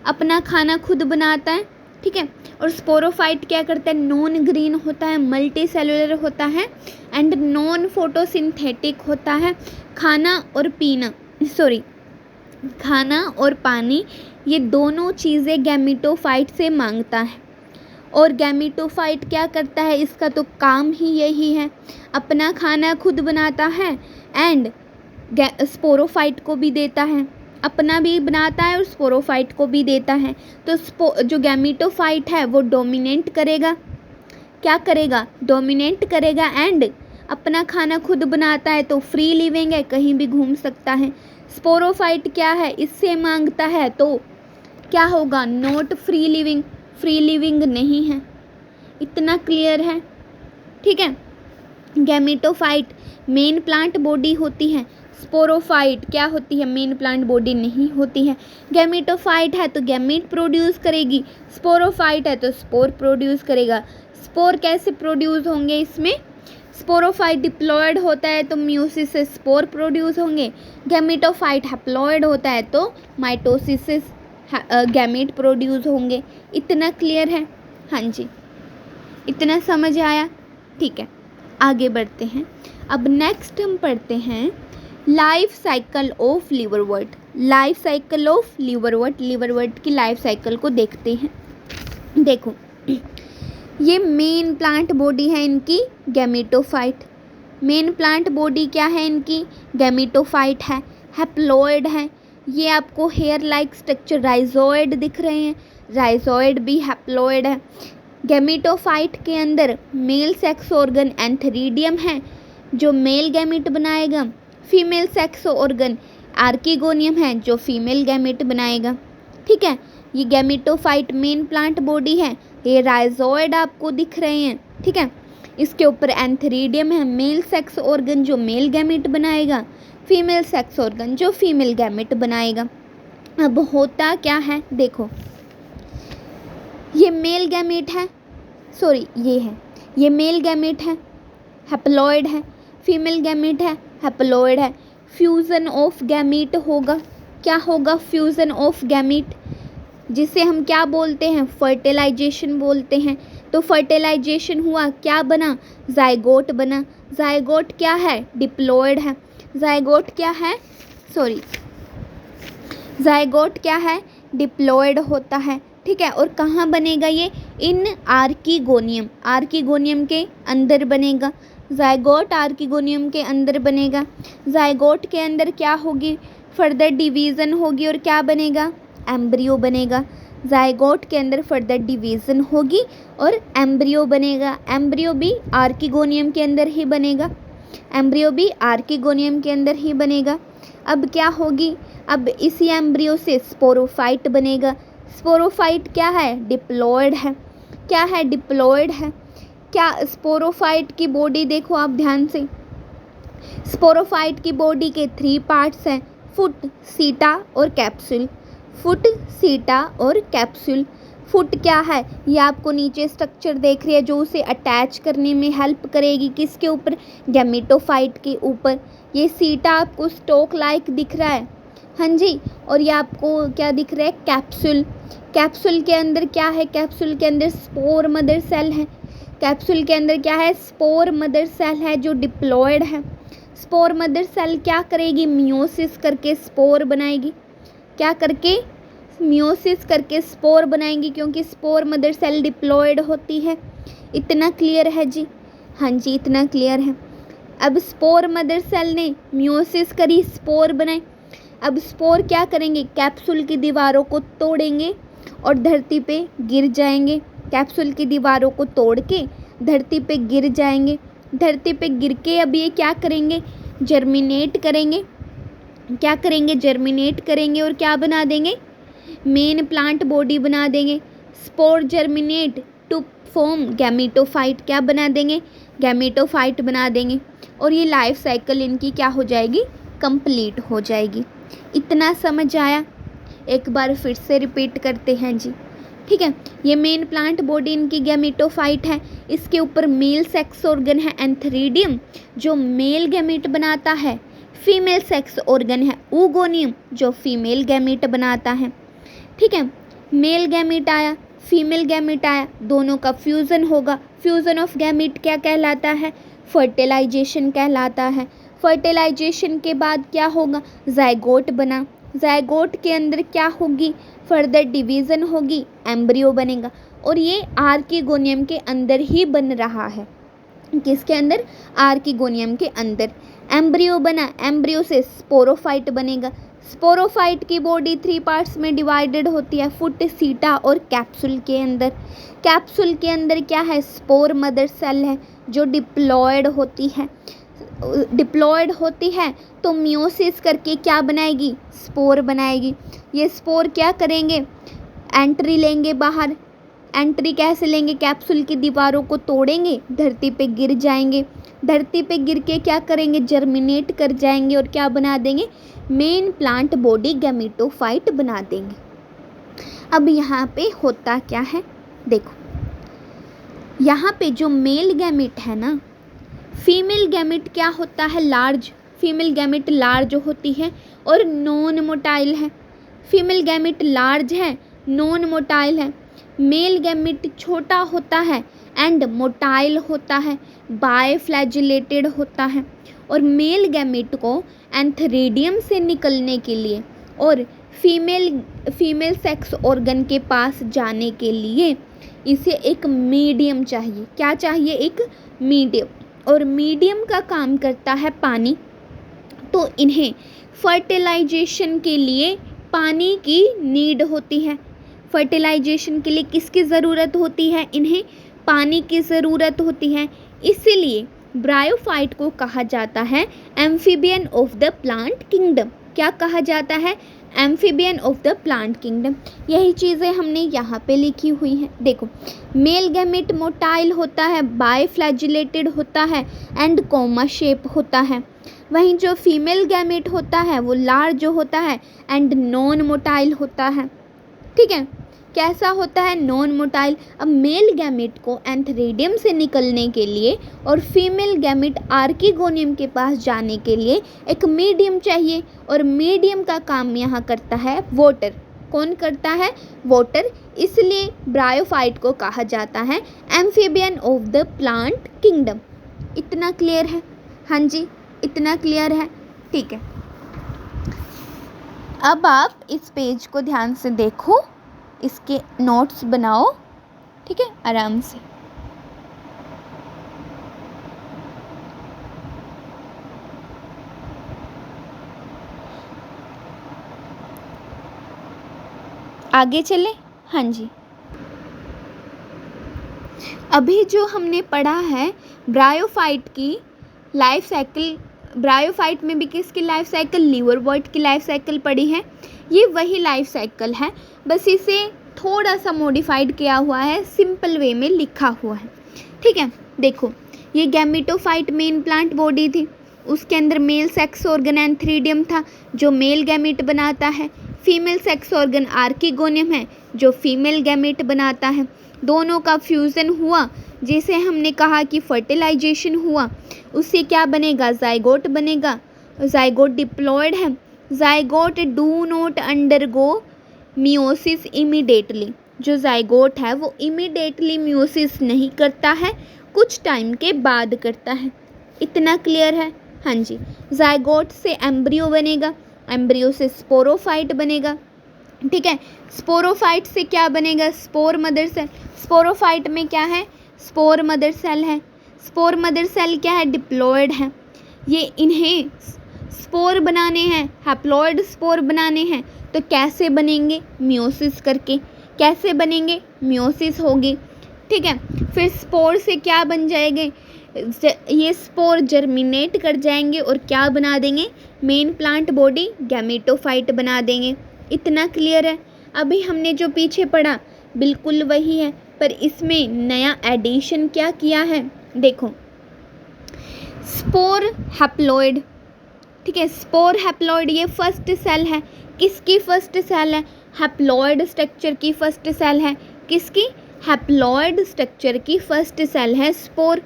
अपना खाना खुद बनाता है। ठीक है, और स्पोरोफाइट क्या करता है? नॉन ग्रीन होता है, मल्टी सेलुलर होता है एंड नॉन फोटोसिंथेटिक होता है। खाना और पानी ये दोनों चीज़ें गैमेटोफाइट से मांगता है। और गैमेटोफाइट क्या करता है? इसका तो काम ही यही है, अपना खाना खुद बनाता है एंड स्पोरोफाइट को भी देता है, अपना भी बनाता है और स्पोरोफाइट को भी देता है। तो जो गैमेटोफाइट है वो डोमिनेंट करेगा। क्या करेगा? डोमिनेंट करेगा एंड अपना खाना खुद बनाता है, तो फ्री लिविंग है, कहीं भी घूम सकता है। स्पोरोफाइट क्या है? इससे मांगता है, तो क्या होगा? Not free living, free living नहीं है। इतना क्लियर है, ठीक है। गैमेटोफाइट मेन प्लांट बॉडी होती है, स्पोरोफाइट क्या होती है, मेन प्लांट बॉडी नहीं होती है। गैमेटोफाइट है तो गैमेट प्रोड्यूस करेगी, स्पोरोफाइट है तो स्पोर प्रोड्यूस करेगा। स्पोर कैसे प्रोड्यूस होंगे इसमें, स्पोरोफाइट डिप्लॉयड होता है तो मियोसिस से स्पोर प्रोड्यूस होंगे, गैमेटोफाइट हैप्लॉयड होता है तो माइटोसिस से गैमेट प्रोड्यूस होंगे। इतना क्लियर है, हाँ जी, इतना समझ आया, ठीक है। आगे बढ़ते हैं। अब नेक्स्ट हम पढ़ते हैं life cycle of liverwort. Life cycle of liverwort, liverwort की लाइफ साइकिल को देखते हैं। देखो, ये मेन प्लांट बॉडी है इनकी गैमेटोफाइट। मेन प्लांट बॉडी क्या है इनकी, गैमेटोफाइट है, हैप्लॉयड है। ये आपको हेयर लाइक स्ट्रक्चर राइजोइड दिख रहे हैं, राइजोइड भी हैप्लॉयड है। गैमेटोफाइट के अंदर मेल सेक्स ऑर्गन एंथरीडियम है जो मेल गैमेट बनाएगा, फीमेल सेक्स ऑर्गन आर्किगोनियम है जो फीमेल गैमेट बनाएगा, ठीक है। ये गैमेटोफाइट मेन प्लांट बॉडी है, ये राइजोइड आपको दिख रहे हैं, ठीक है। इसके ऊपर एंथरीडियम है, मेल सेक्स ऑर्गन जो मेल गैमेट बनाएगा, फीमेल सेक्स ऑर्गन जो फीमेल गैमेट बनाएगा। अब होता क्या है, देखो, ये मेल गैमेट है, सॉरी ये मेल गैमेट है, हैप्लॉयड है, फीमेल गैमेट है, हैप्लॉयड है। फ्यूज़न ऑफ गैमेट होगा, क्या होगा, फ्यूज़न ऑफ गैमेट, जिसे हम क्या बोलते हैं, फर्टिलाइजेशन बोलते हैं। तो फर्टिलाइजेशन हुआ, क्या बना, जाइगोट बना। जाइगोट क्या है, डिप्लॉयड है। जाइगोट क्या है, सॉरी, जाइगोट क्या है, डिप्लॉयड होता है, ठीक है। और कहाँ बनेगा ये, इन आर्किगोनियम, आर्किगोनियम के अंदर बनेगा। जाइगोट आर्किगोनियम के अंदर बनेगा। जाइगोट के अंदर क्या होगी, फर्दर डिवीज़न होगी और क्या बनेगा, एम्ब्रियो बनेगा। जाइगोट के अंदर फर्दर डिवीज़न होगी और एम्ब्रियो बनेगा। एम्ब्रियो भी आर्किगोनियम के अंदर ही बनेगा, एम्ब्रियो भी आर्किगोनियम के अंदर ही बनेगा। अब क्या होगी, अब इसी एम्ब्रियो से स्पोरोफाइट बनेगा। स्पोरोफाइट क्या है, डिप्लॉयड है, क्या है, डिप्लॉयड है। क्या स्पोरोफाइट की बॉडी देखो आप ध्यान से, स्पोरोफाइट की बॉडी के 3 पार्ट्स हैं, फुट, सीटा और कैप्सूल। फुट, सीटा और कैप्सूल। फुट क्या है, ये आपको नीचे स्ट्रक्चर देख रही है जो उसे अटैच करने में हेल्प करेगी, किसके ऊपर, गैमेटोफाइट के ऊपर। ये सीटा आपको स्टोक लाइक दिख रहा है, हाँ जी, और ये आपको क्या दिख रहा है, कैप्सूल। कैप्सूल के अंदर क्या है, कैप्सूल के अंदर स्पोर मदर सेल है। कैप्सूल के अंदर क्या है, स्पोर मदर सेल है जो डिप्लॉयड है। स्पोर मदर सेल क्या करेगी, मियोसिस करके स्पोर बनाएगी, क्या करके, मियोसिस करके स्पोर बनाएंगी, क्योंकि स्पोर मदर सेल डिप्लॉयड होती है। इतना क्लियर है जी, हाँ जी, इतना क्लियर है। अब स्पोर मदर सेल ने मियोसिस करी, स्पोर बनाए। अब स्पोर क्या करेंगे, कैप्सूल की दीवारों को तोड़ेंगे और धरती पे गिर जाएंगे। कैप्सूल की दीवारों को तोड़ के धरती पे गिर जाएंगे। धरती पे गिर के अब ये क्या करेंगे, जर्मिनेट करेंगे। क्या करेंगे, जर्मिनेट करेंगे और क्या बना देंगे, मेन प्लांट बॉडी बना देंगे। Spore germinate to form gametophyte, क्या बना देंगे, गैमेटोफाइट बना देंगे। और ये लाइफ साइकिल इनकी क्या हो जाएगी, कंप्लीट हो जाएगी। इतना समझ आया, एक बार फिर से रिपीट करते हैं जी, ठीक है। ये मेन प्लांट बॉडी इनकी गैमेटोफाइट है, इसके ऊपर मेल सेक्स ऑर्गन है एंथरीडियम जो मेल गैमेट बनाता है, फीमेल सेक्स ऑर्गन है oogoनियम जो फीमेल गैमेट बनाता है, ठीक है। मेल गैमेट आया, फीमेल गैमेट आया, दोनों का फ्यूज़न होगा। फ्यूज़न ऑफ गैमेट क्या कहलाता है, फर्टिलाइजेशन कहलाता है। फर्टिलाइजेशन के बाद क्या होगा, जाइगोट बना। जाइगोट के अंदर क्या होगी, फर्दर डिवीज़न होगी, एम्ब्रियो बनेगा। और ये आर्किगोनियम के अंदर ही बन रहा है, किसके अंदर, आर्किगोनियम के अंदर। एम्ब्रियो बना, एम्ब्रियो से स्पोरोफाइट बनेगा। स्पोरोफाइट की बॉडी 3 पार्ट्स में डिवाइडेड होती है, फुट, सीटा और कैप्सूल के अंदर। कैप्सूल के अंदर क्या है, स्पोर मदर सेल है जो डिप्लॉयड होती है। डिप्लॉयड होती है तो मियोसिस करके क्या बनाएगी, स्पोर बनाएगी। ये स्पोर क्या करेंगे, एंट्री लेंगे बाहर। एंट्री कैसे लेंगे, कैप्सूल की दीवारों को तोड़ेंगे, धरती पे गिर जाएंगे, धरती पे गिर के क्या करेंगे, जर्मिनेट कर जाएंगे और क्या बना देंगे, मेन प्लांट बॉडी गैमेटोफाइट बना देंगे। अब यहाँ पे होता क्या है, देखो यहाँ पे जो मेल गैमेट है ना, फीमेल गैमेट क्या होता है, लार्ज, फीमेल गैमेट लार्ज होती है और नॉन मोटाइल है। फीमेल गैमेट लार्ज है, नॉन मोटाइल है। मेल गैमेट छोटा होता है एंड मोटाइल होता है, बायफ्लैजिलेटेड होता है। और मेल गैमेट को एंथेरिडियम से निकलने के लिए और फीमेल सेक्स ऑर्गन के पास जाने के लिए इसे एक मीडियम चाहिए। क्या चाहिए, एक मीडियम। और मीडियम का काम करता है पानी। तो इन्हें फर्टिलाइजेशन के लिए पानी की नीड होती है। फर्टिलाइजेशन के लिए किसकी ज़रूरत होती है, इन्हें पानी की ज़रूरत होती है। इसीलिए ब्रायोफाइट को कहा जाता है amphibian of the plant kingdom. क्या कहा जाता है, amphibian of the plant kingdom. यही चीज़ें हमने यहाँ पे लिखी हुई हैं। देखो, मेल गैमेट मोटाइल होता है, बायफ्लैजिलेटेड होता है एंड कोमा शेप होता है। वहीं जो फीमेल गैमेट होता है वो लार्ज होता है एंड नॉन मोटाइल होता है। ठीक है, कैसा होता है, नॉन मोटाइल। अब मेल गैमेट को एंथेरिडियम से निकलने के लिए और फीमेल गैमेट आर्किगोनियम के पास जाने के लिए एक मीडियम चाहिए। और मीडियम का काम यहाँ करता है वाटर। कौन करता है, वाटर। इसलिए ब्रायोफाइट को कहा जाता है amphibian of the plant kingdom. इतना क्लियर है, हाँ जी इतना क्लियर है, ठीक है। अब आप इस पेज को ध्यान से देखो, इसके नोट्स बनाओ, ठीक है, आराम से। आगे चले, हाँ जी। अभी जो हमने पढ़ा है ब्रायोफाइट की लाइफ साइकिल, ब्रायोफाइट में भी किसकी लाइफ साइकिल, लीवरवर्ट की लाइफ साइकिल पढ़ी है। ये वही लाइफ साइकिल है, बस इसे थोड़ा सा मॉडिफाइड किया हुआ है, सिंपल वे में लिखा हुआ है, ठीक है। देखो, ये गैमेटोफाइट मेन प्लांट बॉडी थी, उसके अंदर मेल सेक्स ऑर्गन एंथेरिडियम था जो मेल गैमेट बनाता है, फीमेल सेक्स ऑर्गन आर्किगोनियम है जो फीमेल गैमेट बनाता है। दोनों का फ्यूज़न हुआ, जिसे हमने कहा कि फर्टिलाइजेशन हुआ, उससे क्या बनेगा, जाइगोट बनेगा। जाइगोट डिप्लॉयड है, zygote do not undergo meiosis immediately. जो जाइगोट है वो इमीडिएटली मियोसिस नहीं करता है, कुछ टाइम के बाद करता है। इतना क्लियर है, हाँ जी। जाइगोट से एम्ब्रियो बनेगा, एम्ब्रियो से स्पोरोफाइट बनेगा, ठीक है। स्पोरोफाइट से क्या बनेगा, स्पोर मदर सेल। स्पोरोफाइट में क्या है, स्पोर मदर सेल है। स्पोर मदर सेल क्या है, डिप्लॉयड है। ये इन्हें स्पोर बनाने हैं, हैप्लॉयड स्पोर बनाने हैं, तो कैसे बनेंगे, मियोसिस करके। कैसे बनेंगे, मियोसिस होगी, ठीक है। फिर स्पोर से क्या बन जाएंगे, ये स्पोर जर्मिनेट कर जाएंगे और क्या बना देंगे, मेन प्लांट बॉडी गैमेटोफाइट बना देंगे। इतना क्लियर है। अभी हमने जो पीछे पढ़ा बिल्कुल वही है, पर इसमें नया एडिशन क्या किया है, देखो, स्पोर हैप्लॉयड, ठीक है। स्पोर हैप्लॉयड ये फर्स्ट सेल है, किसकी फर्स्ट सेल है, हैप्लॉयड स्ट्रक्चर की फर्स्ट सेल है। किसकी, हैप्लॉयड स्ट्रक्चर की फर्स्ट सेल है स्पोर,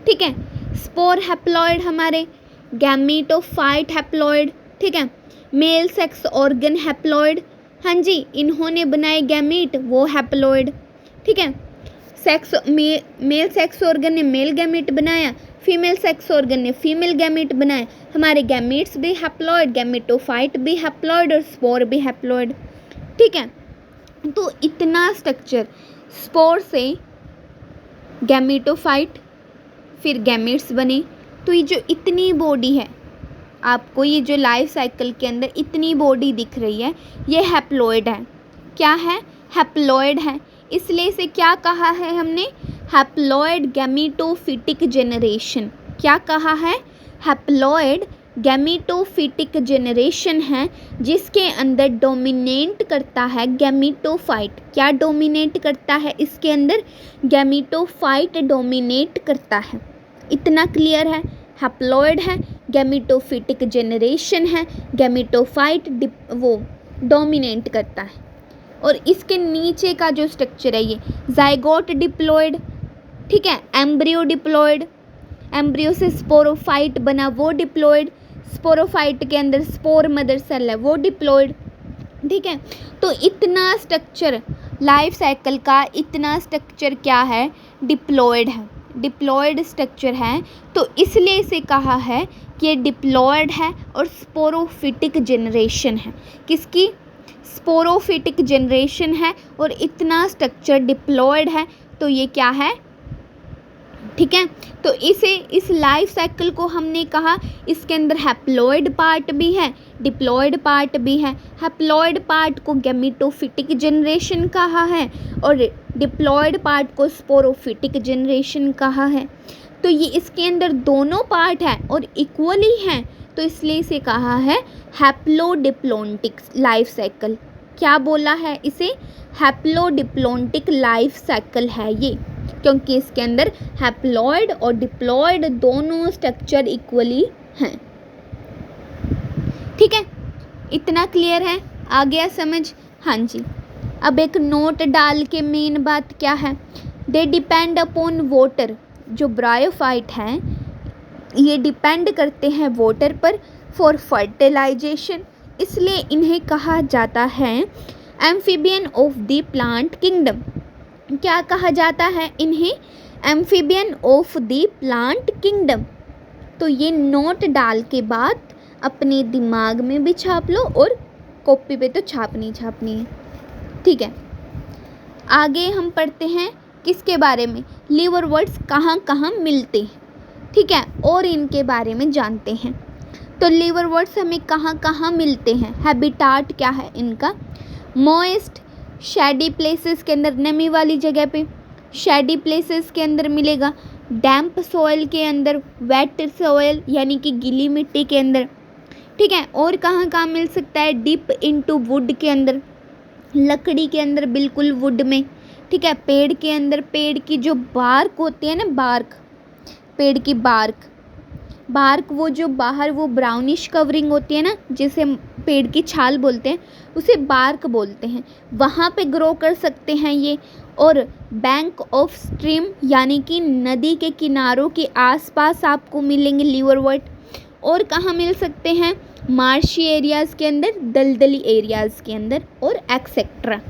ठीक है। स्पोर हैप्लॉयड हमारे, गैमेटोफाइट हैप्लॉयड, ठीक है। मेल सेक्स ऑर्गन हैप्लॉयड, हाँ जी, इन्होंने बनाए गैमेट वो हैप्लॉयड, ठीक है। मेल सेक्स ऑर्गन ने मेल गैमेट बनाया, फीमेल सेक्स ऑर्गन ने फीमेल गैमेट बनाया। हमारे गैमेट्स भी हैप्लॉयड, गैमेटोफाइट भी हैप्लॉयड और स्पोर भी हैप्लॉयड, ठीक है। तो इतना स्ट्रक्चर, स्पोर से गैमेटोफाइट, फिर गैमेट्स बने। तो ये जो इतनी बॉडी है, आपको ये जो लाइफ साइकिल के अंदर इतनी बॉडी दिख रही है, ये हैप्लॉयड है। क्या है, हैप्लॉयड है। इसलिए इसे क्या कहा है हमने, हैप्लॉयड गैमेटोफिटिक जनरेशन। क्या कहा है, हैप्लॉयड गैमीटोफिटिक जनरेशन है जिसके अंदर डोमिनेट करता है गैमीटोफाइट। क्या डोमिनेट करता है इसके अंदर? गैमीटोफाइट डोमिनेट करता है। इतना क्लियर है? हैप्लॉइड है, गैमीटोफिटिक जनरेशन है, गैमीटोफाइट वो डोमिनेट करता है। और इसके नीचे का जो स्ट्रक्चर है ये जाइगोट डिप्लॉइड, ठीक है, एम्ब्रियो डिप्लॉइड, एम्ब्रियो से स्पोरोफाइट बना वो डिप्लॉइड, स्पोरोफाइट के अंदर स्पोर मदर सेल है वो डिप्लॉइड, ठीक है। तो इतना स्ट्रक्चर लाइफ साइकिल का, इतना स्ट्रक्चर क्या है? डिप्लॉइड है, डिप्लॉइड स्ट्रक्चर है। तो इसलिए इसे कहा है कि ये डिप्लॉइड है और स्पोरोफिटिक जनरेशन है। किसकी? स्पोरोफिटिक जनरेशन है और इतना स्ट्रक्चर डिप्लॉइड है। तो ये क्या है? ठीक है। तो इस लाइफ साइकिल को हमने कहा इसके अंदर हैप्लॉइड पार्ट भी है, डिप्लॉइड पार्ट भी है। हैप्लॉइड पार्ट को गैमीटोफिटिक जनरेशन कहा है और डिप्लॉइड पार्ट को स्पोरोफिटिक जनरेशन कहा है। तो ये इसके अंदर दोनों पार्ट है और इक्वली हैं, तो इसलिए इसे कहा है हैप्लोडिप्लोन्टिक लाइफ साइकिल। क्या बोला है इसे? हैप्लोडिप्लोन्टिक लाइफ साइकिल है ये, क्योंकि इसके अंदर हैप्लॉइड और डिप्लॉइड दोनों स्ट्रक्चर इक्वली हैं। ठीक है, इतना क्लियर है? आ गया समझ? हाँ जी। अब एक नोट डाल के मेन बात क्या है? They depend upon water. जो ब्रायोफाइट हैं ये डिपेंड करते हैं वाटर पर फॉर फर्टिलाइजेशन, इसलिए इन्हें कहा जाता है amphibian of the plant kingdom. क्या कहा जाता है इन्हें? Amphibian of the plant kingdom. तो ये नोट डाल के बात अपने दिमाग में भी छाप लो और कॉपी पे तो छापनी है। ठीक है, आगे हम पढ़ते हैं किसके बारे में? लीवरवर्ट्स कहाँ कहाँ मिलते हैं, ठीक है, और इनके बारे में जानते हैं। तो लीवरवर्ट्स हमें कहाँ कहाँ मिलते हैं? हैबिटाट क्या है इनका? मॉइस्ट शैडी प्लेसेस के अंदर, नमी वाली जगह पे शैडी प्लेसेस के अंदर मिलेगा, डैम्प सॉइल के अंदर, वेट सॉइल यानी कि गीली मिट्टी के अंदर, ठीक है। और कहाँ कहाँ मिल सकता है? डीप इनटू वुड के अंदर, लकड़ी के अंदर, बिल्कुल वुड में, ठीक है। पेड़ के अंदर, पेड़ की जो बार्क होती है ना, बार्क, पेड़ की बार्क वो जो बाहर वो ब्राउनिश कवरिंग होती है ना, जिसे पेड़ की छाल बोलते हैं, उसे बार्क बोलते हैं, वहाँ पे ग्रो कर सकते हैं ये। और बैंक ऑफ स्ट्रीम यानी कि नदी के किनारों के आसपास आपको मिलेंगे लीवरवर्ट। और कहाँ मिल सकते हैं? मार्शी एरियाज़ के अंदर, दलदली एरियाज़ के अंदर और एक्सेट्रा,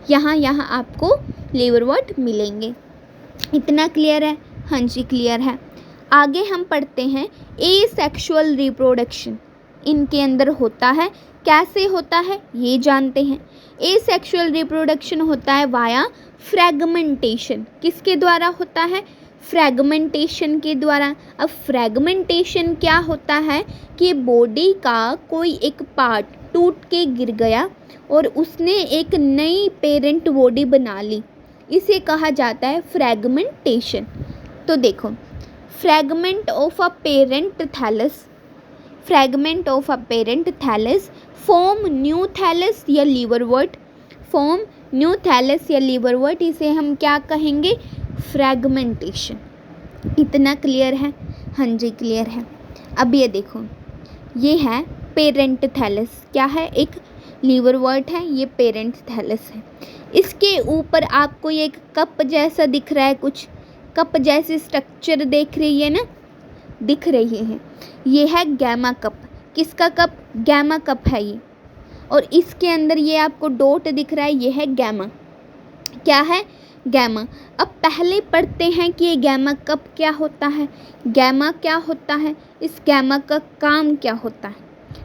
यहाँ आपको लीवरवर्ट मिलेंगे। इतना क्लियर है? हाँ जी, क्लियर है। आगे हम पढ़ते हैं एसेक्सुअल रिप्रोडक्शन इनके अंदर होता है। कैसे होता है ये जानते हैं। एसेक्सुअल रिप्रोडक्शन होता है वाया फ्रैगमेंटेशन। किसके द्वारा होता है? फ्रैगमेंटेशन के द्वारा। अब फ्रैगमेंटेशन क्या होता है कि बॉडी का कोई एक पार्ट टूट के गिर गया और उसने एक नई पेरेंट बॉडी बना ली, इसे कहा जाता है फ्रैगमेंटेशन। तो देखो, fragment of a parent thallus, fragment of a parent thallus form new thallus या लीवरवर्ट, फॉर्म न्यू थैलस या लीवरवर्ट, इसे हम क्या कहेंगे? फ्रैगमेंटेशन। इतना क्लियर है? हाँ जी, क्लियर है। अब ये देखो, ये है पेरेंट थैलस। क्या है? एक लीवरवर्ट है, ये पेरेंट थैलस है। इसके ऊपर आपको ये एक कप जैसा दिख रहा है, कुछ कप जैसी स्ट्रक्चर देख रही है ना, दिख रही है, ये है गैमा कप। किसका कप? गैमा कप है ये। और इसके अंदर ये आपको डॉट दिख रहा है, ये है गैमा। क्या है? गैमा। अब पहले पढ़ते हैं कि ये गैमा कप क्या होता है, गैमा क्या होता है, इस गैमा का काम क्या होता है,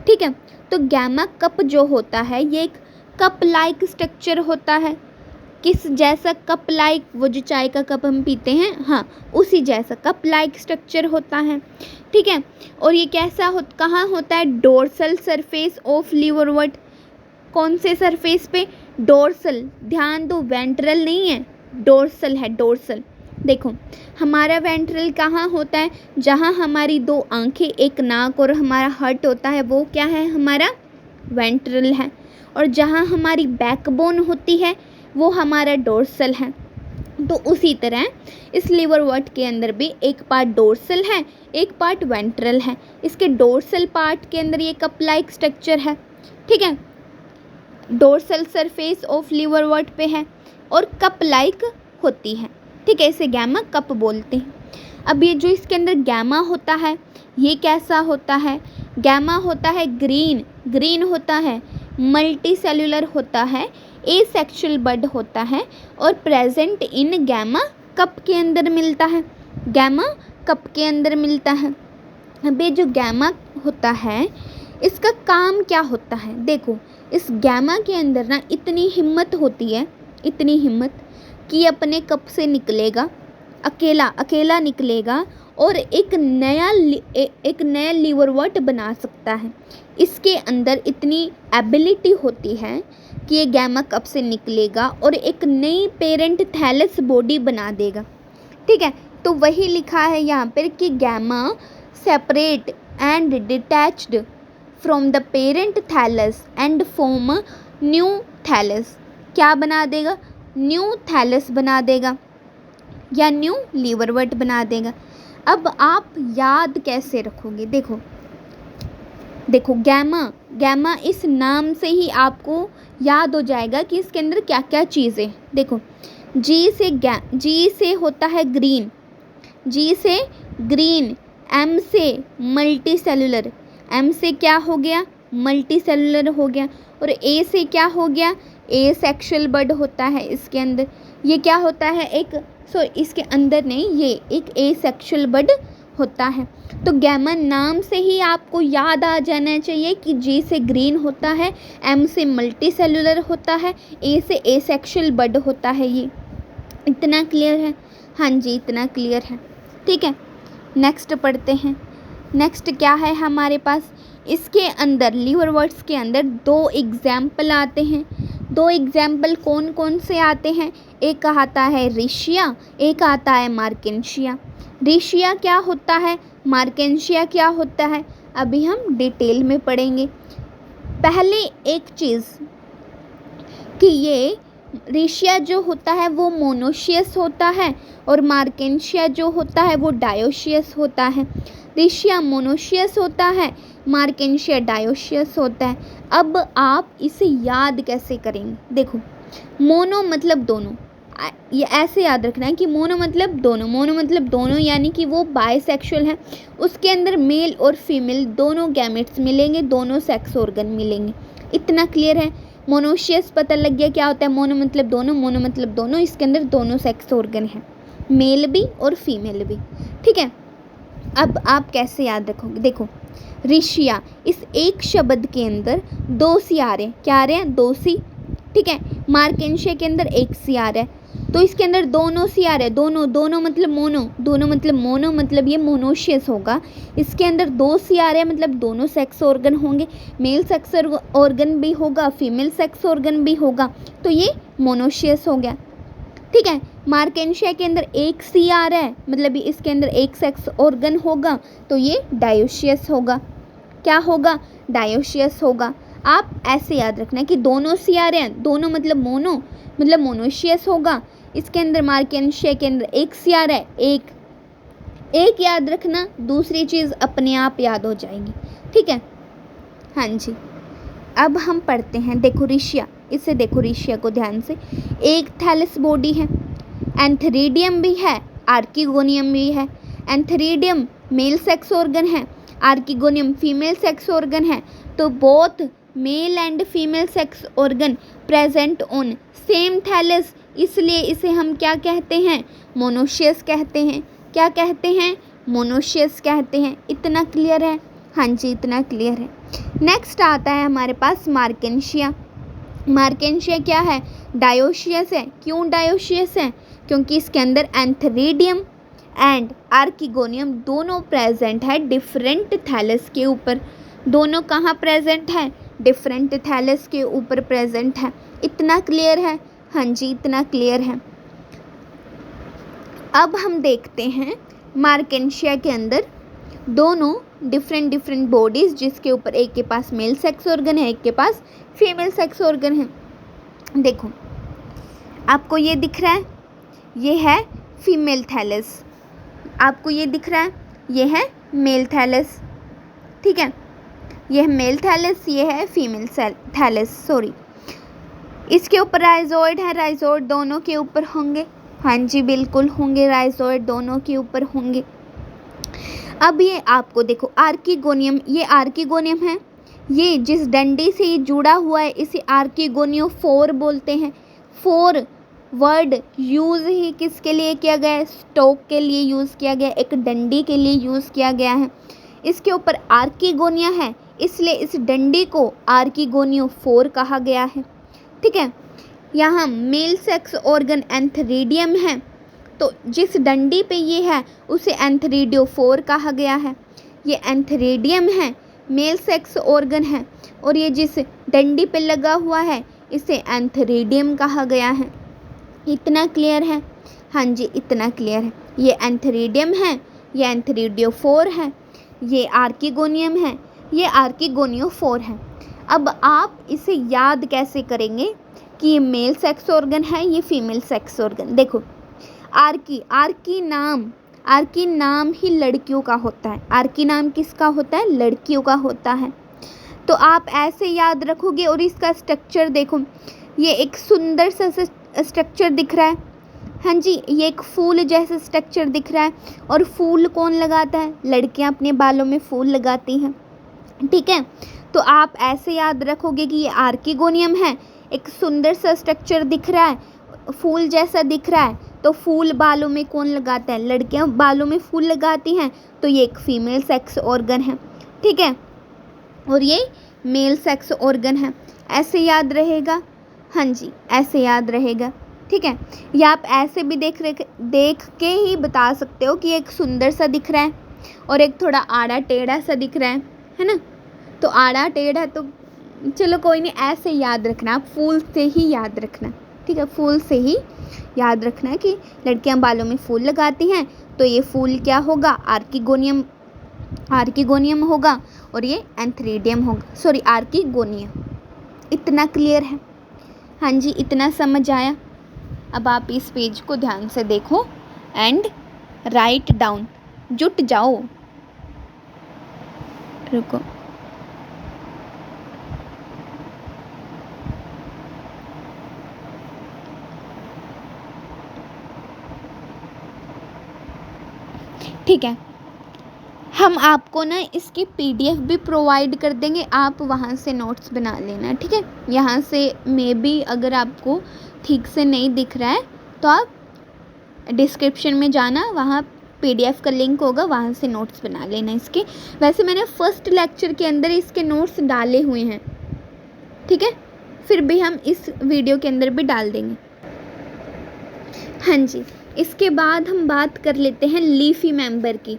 ठीक है। तो गैमा कप जो होता है ये एक कप लाइक स्ट्रक्चर होता है। किस जैसा? कप लाइक, वो जो चाय का कप हम पीते हैं, हाँ, उसी जैसा कप लाइक स्ट्रक्चर होता है, ठीक है। और ये कैसा कहाँ होता है? Dorsal surface of liverwort. कौन से सरफेस पे? डोर्सल। ध्यान दो, वेंट्रल नहीं है, डोर्सल है, डोर्सल। देखो हमारा वेंट्रल कहाँ होता है, जहाँ हमारी दो आंखें, एक नाक और हमारा हार्ट होता है, वो क्या है, हमारा वेंट्रल है। और जहाँ हमारी बैकबोन होती है वो हमारा डोर्सल है। तो उसी तरह इस लिवरवर्ट के अंदर भी एक पार्ट डोर्सल है, एक पार्ट वेंट्रल है। इसके डोर्सल पार्ट के अंदर ये कप लाइक स्ट्रक्चर है, ठीक है, डोर्सल सरफेस ऑफ लिवरवर्ट पे है और कप लाइक होती है, ठीक है, इसे गैमा कप बोलते हैं। अब ये जो इसके अंदर गैमा होता है ये कैसा होता है, गैमा होता है ग्रीन होता है, मल्टी सेलुलर होता है, एसेक्सुअल बड होता है और प्रेजेंट इन गैमा कप के अंदर मिलता है, गैमा कप के अंदर मिलता है। अब ये जो गैमा होता है इसका काम क्या होता है, देखो इस गैमा के अंदर ना इतनी हिम्मत होती है, इतनी हिम्मत कि अपने कप से निकलेगा, अकेला निकलेगा और एक नया लिवरवर्ट बना सकता है। इसके अंदर इतनी एबिलिटी होती है कि ये गैमा कप से निकलेगा और एक नई पेरेंट थैलस बॉडी बना देगा, ठीक है। तो वही लिखा है यहाँ पर कि gemma separate and detached from the parent thallus and form new thallus, क्या बना देगा, न्यू थैलस बना देगा या न्यू लिवरवर्ट बना देगा। अब आप याद कैसे रखोगे, देखो गैमा इस नाम से ही आपको याद हो जाएगा कि इसके अंदर क्या क्या चीज़ें। देखो जी से होता है ग्रीन, एम से मल्टी सेलुलर, एम से क्या हो गया, मल्टी सेलुलर हो गया, और ए से क्या हो गया, ए सेक्सुअल बड होता है इसके अंदर, ये क्या होता है, इसके अंदर नहीं, ये एक ए सेक्सुअल बड होता है। तो गैमा नाम से ही आपको याद आ जाना चाहिए कि जी से ग्रीन होता है, एम से मल्टी सेलुलर होता है, ए से ए सेक्सुअल बड होता है। ये इतना क्लियर है, हाँ जी इतना क्लियर है, ठीक है। नेक्स्ट पढ़ते हैं, नेक्स्ट क्या है हमारे पास, इसके अंदर लिवरवर्ट्स के अंदर दो एग्जाम्पल आते हैं। दो एग्जाम्पल कौन कौन से आते हैं, एक आता है रिशिया, एक आता है मार्केंशिया। रिशिया क्या होता है, मार्केंशिया क्या होता है, अभी हम डिटेल में पढ़ेंगे। पहले एक चीज़ कि ये रिशिया जो होता है वो मोनोशियस होता है और मार्केंशिया जो होता है वो डायोशियस होता है। रिशिया मोनोशियस होता है, मार्केंशिया डायोशियस होता है। अब आप इसे याद कैसे करेंगे, देखो मोनो मतलब दोनों, ये ऐसे याद रखना है कि मोनो मतलब दोनों यानी कि वो बायसेक्सुअल है, उसके अंदर मेल और फीमेल दोनों गैमेट्स मिलेंगे, दोनों सेक्स ऑर्गन मिलेंगे। इतना क्लियर है। मोनोशियस पता लग गया क्या होता है, मोनो मतलब दोनों, इसके अंदर दोनों सेक्स ऑर्गन है, मेल भी और फीमेल भी, ठीक है। अब आप कैसे याद रखोगे, देखो रिशिया, इस एक शब्द के अंदर दो सी आ रहे हैं, क्या आ रहे हैं, दो सी, ठीक है। मार्केंशिया के अंदर एक सी आ रहा है, तो इसके अंदर दोनों सी आ रहे हैं, दोनों मतलब मोनो मतलब ये मोनोशियस होगा। इसके अंदर दो सी आ रहे हैं मतलब दोनों सेक्स ऑर्गन होंगे, मेल सेक्स ऑर्गन भी होगा, फीमेल सेक्स ऑर्गन भी होगा, तो ये मोनोशियस हो गया, ठीक है। मार्केंशिया के अंदर एक सी आ रहा है मतलब इसके अंदर एक सेक्स ऑर्गन होगा, तो ये डायोशियस होगा, क्या होगा, डायोशियस होगा। आप ऐसे याद रखना कि दोनों सी आ रहे हैं, दोनों मतलब मोनोशियस होगा। इसके अंदर मार्केंशिया के अंदर एक सी आ रहा है, एक याद रखना, दूसरी चीज़ अपने आप याद हो जाएगी, ठीक है, हाँ जी। अब हम पढ़ते हैं, देखो रिशिया, इसे देखो रिशिया को ध्यान से, एक थैलस बॉडी है, एंथेरिडियम भी है, आर्किगोनियम भी है। एंथेरिडियम मेल सेक्स ऑर्गन है, आर्किगोनियम फीमेल सेक्स ऑर्गन है, तो both male and female sex organ present on same thallus, इसलिए इसे हम क्या कहते हैं, मोनोशियस कहते हैं। क्या कहते हैं, मोनोशियस कहते हैं। इतना क्लियर है, हाँ जी इतना क्लियर है। नेक्स्ट आता है हमारे पास मार्केंशिया। मार्केंशिया क्या है, डायोशियस है। क्यों डायोशियस है, क्योंकि इसके अंदर एंथेरिडियम एंड आर्किगोनियम दोनों प्रेजेंट है डिफरेंट थैलस के ऊपर। दोनों कहाँ प्रेजेंट है, डिफरेंट थैलस के ऊपर प्रेजेंट है। इतना क्लियर है, हाँ जी इतना क्लियर है। अब हम देखते हैं मार्केंशिया के अंदर दोनों डिफरेंट बॉडीज, जिसके ऊपर एक के पास मेल सेक्स ऑर्गन है, एक के पास फीमेल सेक्स ऑर्गन है। देखो आपको ये दिख रहा है, ये है फीमेल थैलस, आपको ये दिख रहा है, ये है मेल थैलस। ठीक है, ये है मेल थैलस, ये है फीमेल थैलस, सॉरी। इसके ऊपर राइजोइड है, राइजोइड दोनों के ऊपर होंगे। हाँ जी बिल्कुल होंगे, राइजोइड दोनों के ऊपर होंगे। अब ये आपको देखो आर्किगोनियम, ये आर्किगोनियम है, ये जिस डंडी से ये जुड़ा हुआ है इसे आर्किगोनियोफोर बोलते हैं। फोर वर्ड यूज़ ही किसके लिए किया गया है? स्टॉक के लिए यूज़ किया गया, एक डंडी के लिए यूज़ किया गया है। इसके ऊपर आर्किगोनिया है, इसलिए इस डंडी को आर्किगोनियोफोर कहा गया है। ठीक है, यहाँ मेल सेक्स ऑर्गन एंथरीडियम है, तो जिस डंडी पे ये है उसे एंथरीडियोफोर कहा गया है। ये एंथरीडियम है, मेल सेक्स ऑर्गन है, और ये जिस डंडी पे लगा हुआ है इसे एंथरीडियम कहा गया है। इतना क्लियर है? हाँ जी इतना क्लियर है। ये एंथरीडियम है, ये एंथरीडियोफोर है, ये आर्किगोनियम है, ये आर्किगोनियोफोर है। अब आप इसे याद कैसे करेंगे कि ये मेल सेक्स ऑर्गन है, ये फीमेल सेक्स ऑर्गन। देखो आर्की नाम ही लड़कियों का होता है। आर्की नाम किसका होता है? लड़कियों का होता है। तो आप ऐसे याद रखोगे। और इसका स्ट्रक्चर देखो, ये एक सुंदर सा स्ट्रक्चर दिख रहा है। हाँ जी, ये एक फूल जैसा स्ट्रक्चर दिख रहा है। और फूल कौन लगाता है? लड़कियां अपने बालों में फूल लगाती हैं। ठीक है, तो आप ऐसे याद रखोगे कि ये आर्किगोनियम है, एक सुंदर सा स्ट्रक्चर दिख रहा है, फूल जैसा दिख रहा है, तो फूल बालों में कौन लगाता है? लड़कियां बालों में फूल लगाती हैं, तो ये एक फीमेल सेक्स ऑर्गन है। ठीक है, और ये मेल सेक्स ऑर्गन है। ऐसे याद रहेगा। हाँ जी ऐसे याद रहेगा। ठीक है, या आप ऐसे भी देख के ही बता सकते हो कि एक सुंदर सा दिख रहा है और एक थोड़ा आड़ा टेढ़ा सा दिख रहा है ना। तो आड़ा टेढ़ा तो चलो कोई नहीं, ऐसे याद रखना, आप फूल से ही याद रखना। ठीक है, फूल से ही याद रखना है कि लड़कियां बालों में फूल लगाती हैं, तो ये फूल क्या होगा? आर्किगोनियम होगा, और ये एंथरीडियम होगा, सॉरी आर्किगोनियम। इतना क्लियर है? हाँ जी इतना समझ आया। अब आप इस पेज को ध्यान से देखो एंड राइट डाउन, जुट जाओ। रुको, ठीक है, हम आपको ना इसकी PDF भी प्रोवाइड कर देंगे, आप वहाँ से नोट्स बना लेना। ठीक है, यहाँ से मे बी अगर आपको ठीक से नहीं दिख रहा है तो आप डिस्क्रिप्शन में जाना, वहाँ PDF का लिंक होगा, वहाँ से नोट्स बना लेना इसके। वैसे मैंने फर्स्ट लेक्चर के अंदर इसके नोट्स डाले हुए हैं। ठीक है, फिर भी हम इस वीडियो के अंदर भी डाल देंगे। हाँ जी, इसके बाद हम बात कर लेते हैं लीफी मेंबर की।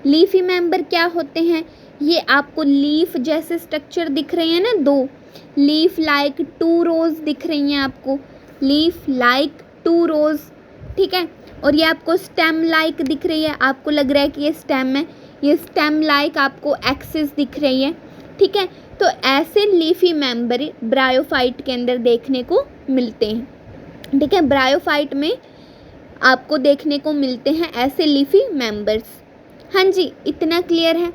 लीफी मेंबर क्या होते हैं? ये आपको लीफ जैसे स्ट्रक्चर दिख रहे हैं ना, दो लीफ लाइक 2 रोज दिख रही हैं आपको, लीफ लाइक 2 रोज। ठीक है, और ये आपको स्टेम लाइक दिख रही है, आपको लग रहा है कि ये स्टेम है, ये स्टेम लाइक आपको एक्सिस दिख रही है। ठीक है, तो ऐसे लीफी मेंबर ब्रायोफाइट के अंदर देखने को मिलते हैं। ठीक है, ब्रायोफाइट में आपको देखने को मिलते हैं ऐसे लीफी मेंबर्स। हाँ जी इतना क्लियर है?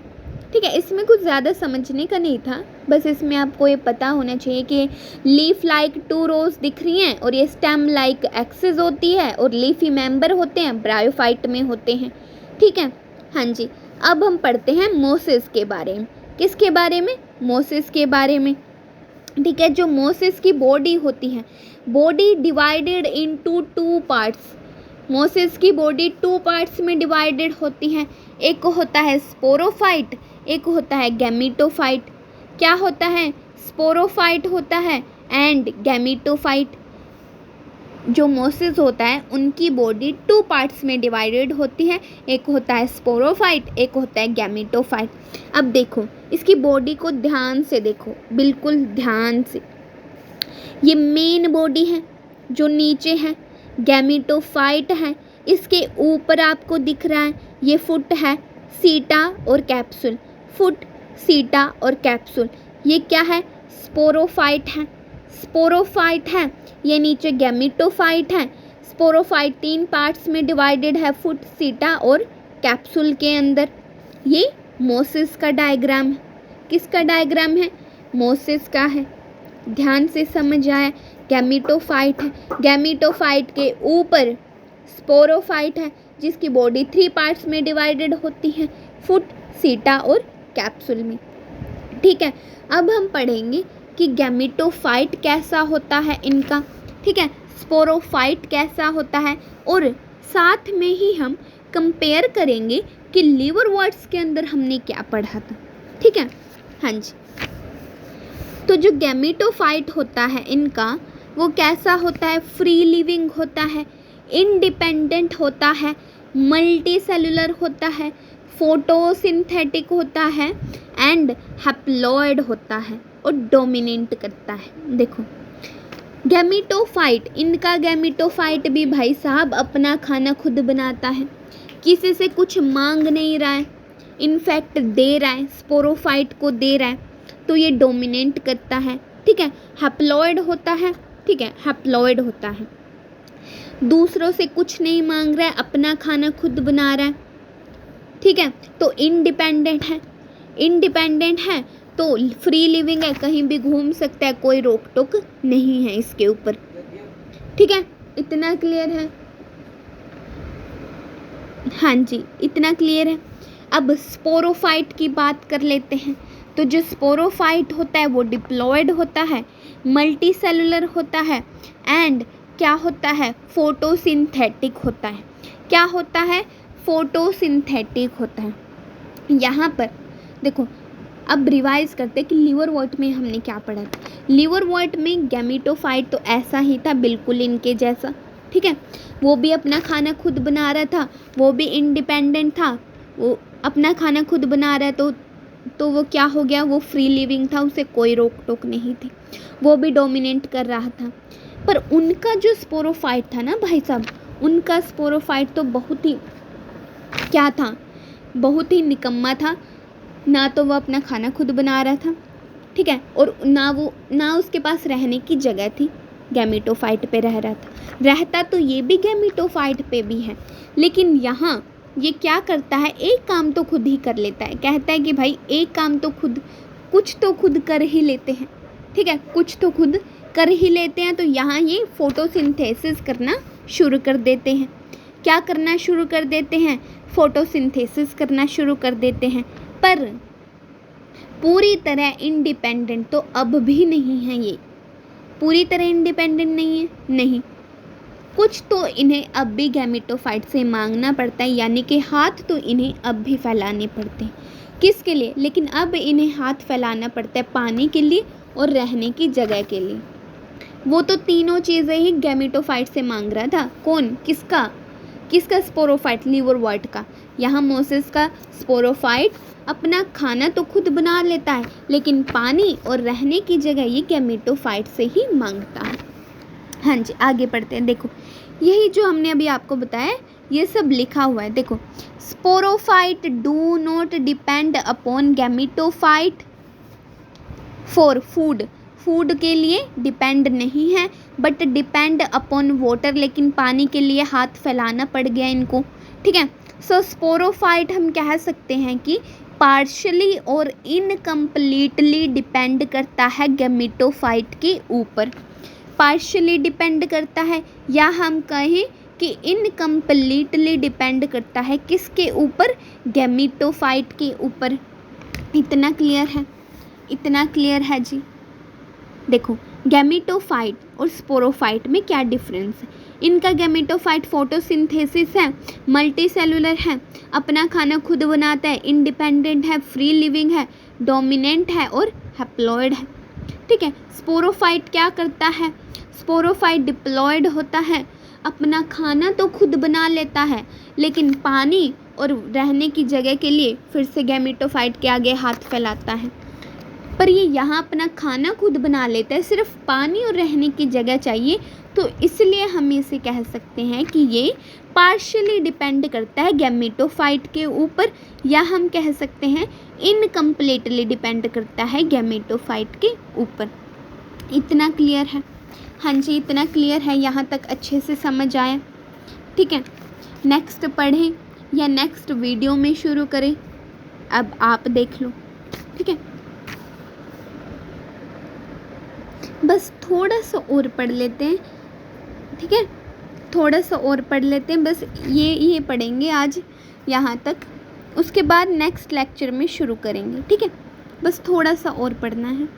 ठीक है, इसमें कुछ ज़्यादा समझने का नहीं था, बस इसमें आपको ये पता होना चाहिए कि लीफ लाइक 2 रोज दिख रही हैं और ये स्टेम लाइक एक्सिस होती है और लीफी मेंबर होते हैं, ब्रायोफाइट में होते हैं। ठीक है, हाँ जी, अब हम पढ़ते हैं मोसिस के बारे में। किसके बारे में? मोसिस के बारे में। ठीक है, जो मोसिस की बॉडी होती है, बॉडी डिवाइडेड इनटू 2 पार्ट्स। मोसिस की बॉडी 2 पार्ट्स में डिवाइडेड होती है, एक होता है स्पोरोफाइट, एक होता है गैमीटोफाइट। क्या होता है? स्पोरोफाइट होता है एंड गैमीटोफाइट। जो मोसिस होता है उनकी बॉडी 2 पार्ट्स में डिवाइडेड होती है, एक होता है स्पोरोफाइट, एक होता है गैमीटोफाइट। अब देखो इसकी बॉडी को ध्यान से देखो, बिल्कुल ध्यान से। ये मेन बॉडी है जो नीचे है, गैमीटोफाइट है, इसके ऊपर आपको दिख रहा है ये फुट है, सीटा और कैप्सूल, फुट, सीटा और कैप्सूल। ये क्या है? स्पोरोफाइट है, स्पोरोफाइट है। ये नीचे गैमेटोफाइट है। स्पोरोफाइट 3 पार्ट्स में डिवाइडेड है, फुट, सीटा और कैप्सूल के अंदर। ये मोसिस का डायग्राम है। किसका डायग्राम है? मोसिस का है। ध्यान से समझ आया? गैमेटोफाइट है, गैमेटोफाइट के ऊपर स्पोरोफाइट है जिसकी बॉडी 3 पार्ट्स में डिवाइडेड होती है, फुट, सीटा और कैप्सूल में। ठीक है, अब हम पढ़ेंगे कि गैमेटोफाइट कैसा होता है इनका। ठीक है, स्पोरोफाइट कैसा होता है, और साथ में ही हम कंपेयर करेंगे कि लीवरवर्ट्स के अंदर हमने क्या पढ़ा था। ठीक है, हाँ जी। तो जो गैमेटोफाइट होता है इनका, वो कैसा होता है? फ्री लिविंग होता है, इंडिपेंडेंट होता है, मल्टी सेलुलर होता है, फोटोसिंथेटिक होता है एंड हैप्लॉइड होता है और डोमिनेट करता है। देखो गैमेटोफाइट, इनका गैमेटोफाइट भी भाई साहब अपना खाना खुद बनाता है, किसी से कुछ मांग नहीं रहा है, इनफैक्ट दे रहा है, स्पोरोफाइट को दे रहा है, तो ये डोमिनेट करता है। ठीक है, हैप्लॉइड होता है। ठीक है, हैप्लॉइड होता है, दूसरों से कुछ नहीं मांग रहा है, अपना खाना खुद बना रहा है। ठीक है, तो इंडिपेंडेंट है, इंडिपेंडेंट है तो फ्री लिविंग है, कहीं भी घूम सकता है, कोई रोक टोक नहीं है इसके ऊपर। ठीक है, इतना क्लियर है? हाँ जी, इतना क्लियर है। अब स्पोरोफाइट की बात कर लेते हैं। तो जो स्पोरोफाइट होता है वो डिप्लॉयड होता है, मल्टी सेलुलर होता है एंड क्या होता है? फोटोसिंथेटिक होता है। क्या होता है? फोटोसिंथेटिक होता है। यहाँ पर देखो, अब रिवाइज करते हैं कि लीवरवर्ट में हमने क्या पढ़ा था। लीवरवर्ट में गैमेटोफाइट तो ऐसा ही था, बिल्कुल इनके जैसा। ठीक है, वो भी अपना खाना खुद बना रहा था, वो भी इंडिपेंडेंट था, वो अपना खाना खुद बना रहा है तो वो क्या हो गया? वो फ्री लिविंग था, उसे कोई रोक टोक नहीं थी, वो भी डोमिनेट कर रहा था। पर उनका जो स्पोरोफाइट था ना भाई साहब, उनका स्पोरोफाइट तो बहुत ही क्या था? बहुत ही निकम्मा था। ना तो वो अपना खाना खुद बना रहा था, ठीक है, और ना उसके पास रहने की जगह थी, गैमेटोफाइट पे रह रहा था। रहता तो ये भी गैमेटोफाइट पे भी है, लेकिन यहाँ ये क्या करता है? एक काम तो खुद ही कर लेता है। कहता है कि भाई एक काम तो कुछ तो खुद कर ही लेते हैं। ठीक है, कुछ तो खुद कर ही लेते हैं। तो यहाँ ये फोटोसिंथेसिस करना शुरू कर देते हैं। क्या करना शुरू कर देते हैं? फोटोसिंथेसिस करना शुरू कर देते हैं। पर पूरी तरह इंडिपेंडेंट तो अब भी नहीं है ये, पूरी तरह इंडिपेंडेंट नहीं है, नहीं, कुछ तो इन्हें अब भी गैमेटोफाइट से मांगना पड़ता है, यानी कि हाथ तो इन्हें अब भी फैलाने पड़ते हैं। किसके लिए? लेकिन अब इन्हें हाथ फैलाना पड़ता है पानी के लिए और रहने की जगह के लिए। वो तो तीनों चीज़ें ही गैमेटोफाइट से मांग रहा था। कौन? किसका? स्पोरोफाइट, लीवरवर्ट का। यहाँ मोसिस का स्पोरोफाइट अपना खाना तो खुद बना लेता है, लेकिन पानी और रहने की जगह ये गैमेटोफाइट से ही मांगता है। हाँ जी, आगे पढ़ते हैं। देखो यही जो हमने अभी आपको बताया, ये सब लिखा हुआ है। देखो, sporophyte do not depend upon gametophyte for food, food के लिए डिपेंड नहीं है, बट डिपेंड अपॉन वाटर, लेकिन पानी के लिए हाथ फैलाना पड़ गया इनको। ठीक है, सो स्पोरोफाइट हम कह सकते हैं कि पार्शली और इनकम्प्लीटली डिपेंड करता है गैमेटोफाइट के ऊपर। पार्शली डिपेंड करता है, या हम कहें कि इनकम्प्लीटली डिपेंड करता है। किसके ऊपर? गैमेटोफाइट के ऊपर। इतना क्लियर है? इतना क्लियर है जी। देखो गैमेटोफाइट और स्पोरोफाइट में क्या डिफरेंस है? इनका गैमेटोफाइट फोटोसिंथेसिस है, मल्टी सेलुलर है, अपना खाना खुद बनाता है, इंडिपेंडेंट है, फ्री लिविंग है, डोमिनेंट है और हैप्लॉइड है। ठीक है, स्पोरोफाइट क्या करता है? स्पोरोफाइट डिप्लॉयड होता है, अपना खाना तो खुद बना लेता है, लेकिन पानी और रहने की जगह के लिए फिर से गैमेटोफाइट के आगे हाथ फैलाता है। पर ये यहाँ अपना खाना खुद बना लेता है, सिर्फ पानी और रहने की जगह चाहिए, तो इसलिए हम इसे कह सकते हैं कि ये पार्शियली डिपेंड करता है गैमेटोफाइट के ऊपर, या हम कह सकते हैं इनकम्प्लीटली डिपेंड करता है गैमेटोफाइट के ऊपर। इतना क्लियर है? हाँ जी, इतना क्लियर है, यहाँ तक अच्छे से समझ आया। ठीक है, नेक्स्ट पढ़ें या नेक्स्ट वीडियो में शुरू करें, अब आप देख लो। ठीक है, बस थोड़ा सा और पढ़ लेते हैं। ठीक है, थोड़ा सा और पढ़ लेते हैं, बस ये पढ़ेंगे आज यहाँ तक, उसके बाद नेक्स्ट लेक्चर में शुरू करेंगे। ठीक है, बस थोड़ा सा और पढ़ना है।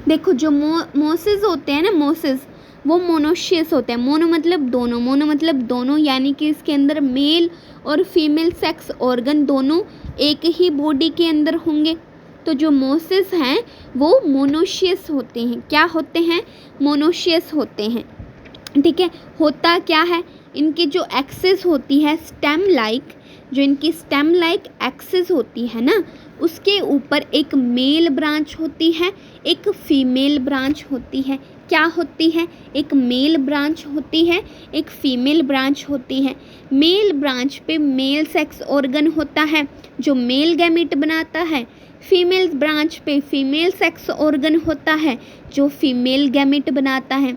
देखो, जो मोसेस होते हैं ना, मोसेस वो मोनोशियस होते हैं। मोनो मतलब दोनों, यानी कि इसके अंदर मेल और फीमेल सेक्स ऑर्गन दोनों एक ही बॉडी के अंदर होंगे। तो जो मोसेस हैं वो मोनोशियस होते हैं। क्या होते हैं? मोनोशियस होते हैं। ठीक है, होता क्या है, इनकी जो एक्सिस होती है स्टेम लाइक, जो इनकी स्टेम लाइक एक्सिस होती है ना, उसके ऊपर एक मेल ब्रांच होती है, एक फीमेल ब्रांच होती है। क्या होती है? एक मेल ब्रांच होती है, एक फीमेल ब्रांच होती है। मेल ब्रांच पे मेल सेक्स ऑर्गन होता है जो मेल गैमेट बनाता है। फीमेल ब्रांच पे फीमेल सेक्स ऑर्गन होता है जो फीमेल गैमेट बनाता है।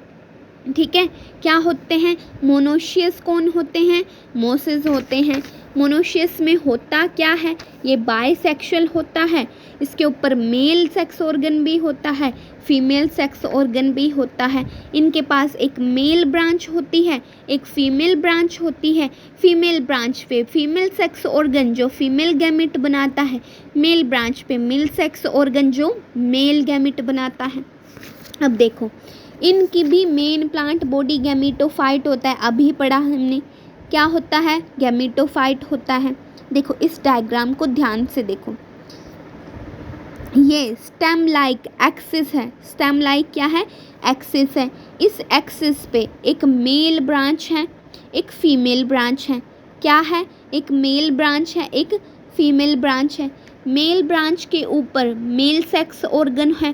ठीक है, क्या होते हैं? मोनोशियस कौन होते हैं? मोसेस होते हैं। मोनोशियस में होता क्या है? ये बाइसेक्सुअल होता है, इसके ऊपर मेल सेक्स ऑर्गन भी होता है, फीमेल सेक्स ऑर्गन भी होता है। इनके पास एक मेल ब्रांच होती है, एक फीमेल ब्रांच होती है। फीमेल ब्रांच पे फीमेल सेक्स ऑर्गन जो फीमेल गैमेट बनाता है, मेल ब्रांच पे मेल सेक्स ऑर्गन जो मेल गैमेट बनाता है। अब देखो, इनकी भी मेन प्लांट बॉडी गैमेटोफाइट होता है, अभी पढ़ा हमने। क्या होता है? गैमेटोफाइट होता है। देखो, इस डायग्राम को ध्यान से देखो, ये स्टेम लाइक एक्सिस है। स्टेम लाइक क्या है? एक्सिस है। इस एक्सिस पे एक मेल ब्रांच है, एक फीमेल ब्रांच है। क्या है? एक मेल ब्रांच है, एक फीमेल ब्रांच है। मेल ब्रांच के ऊपर मेल सेक्स ऑर्गन है।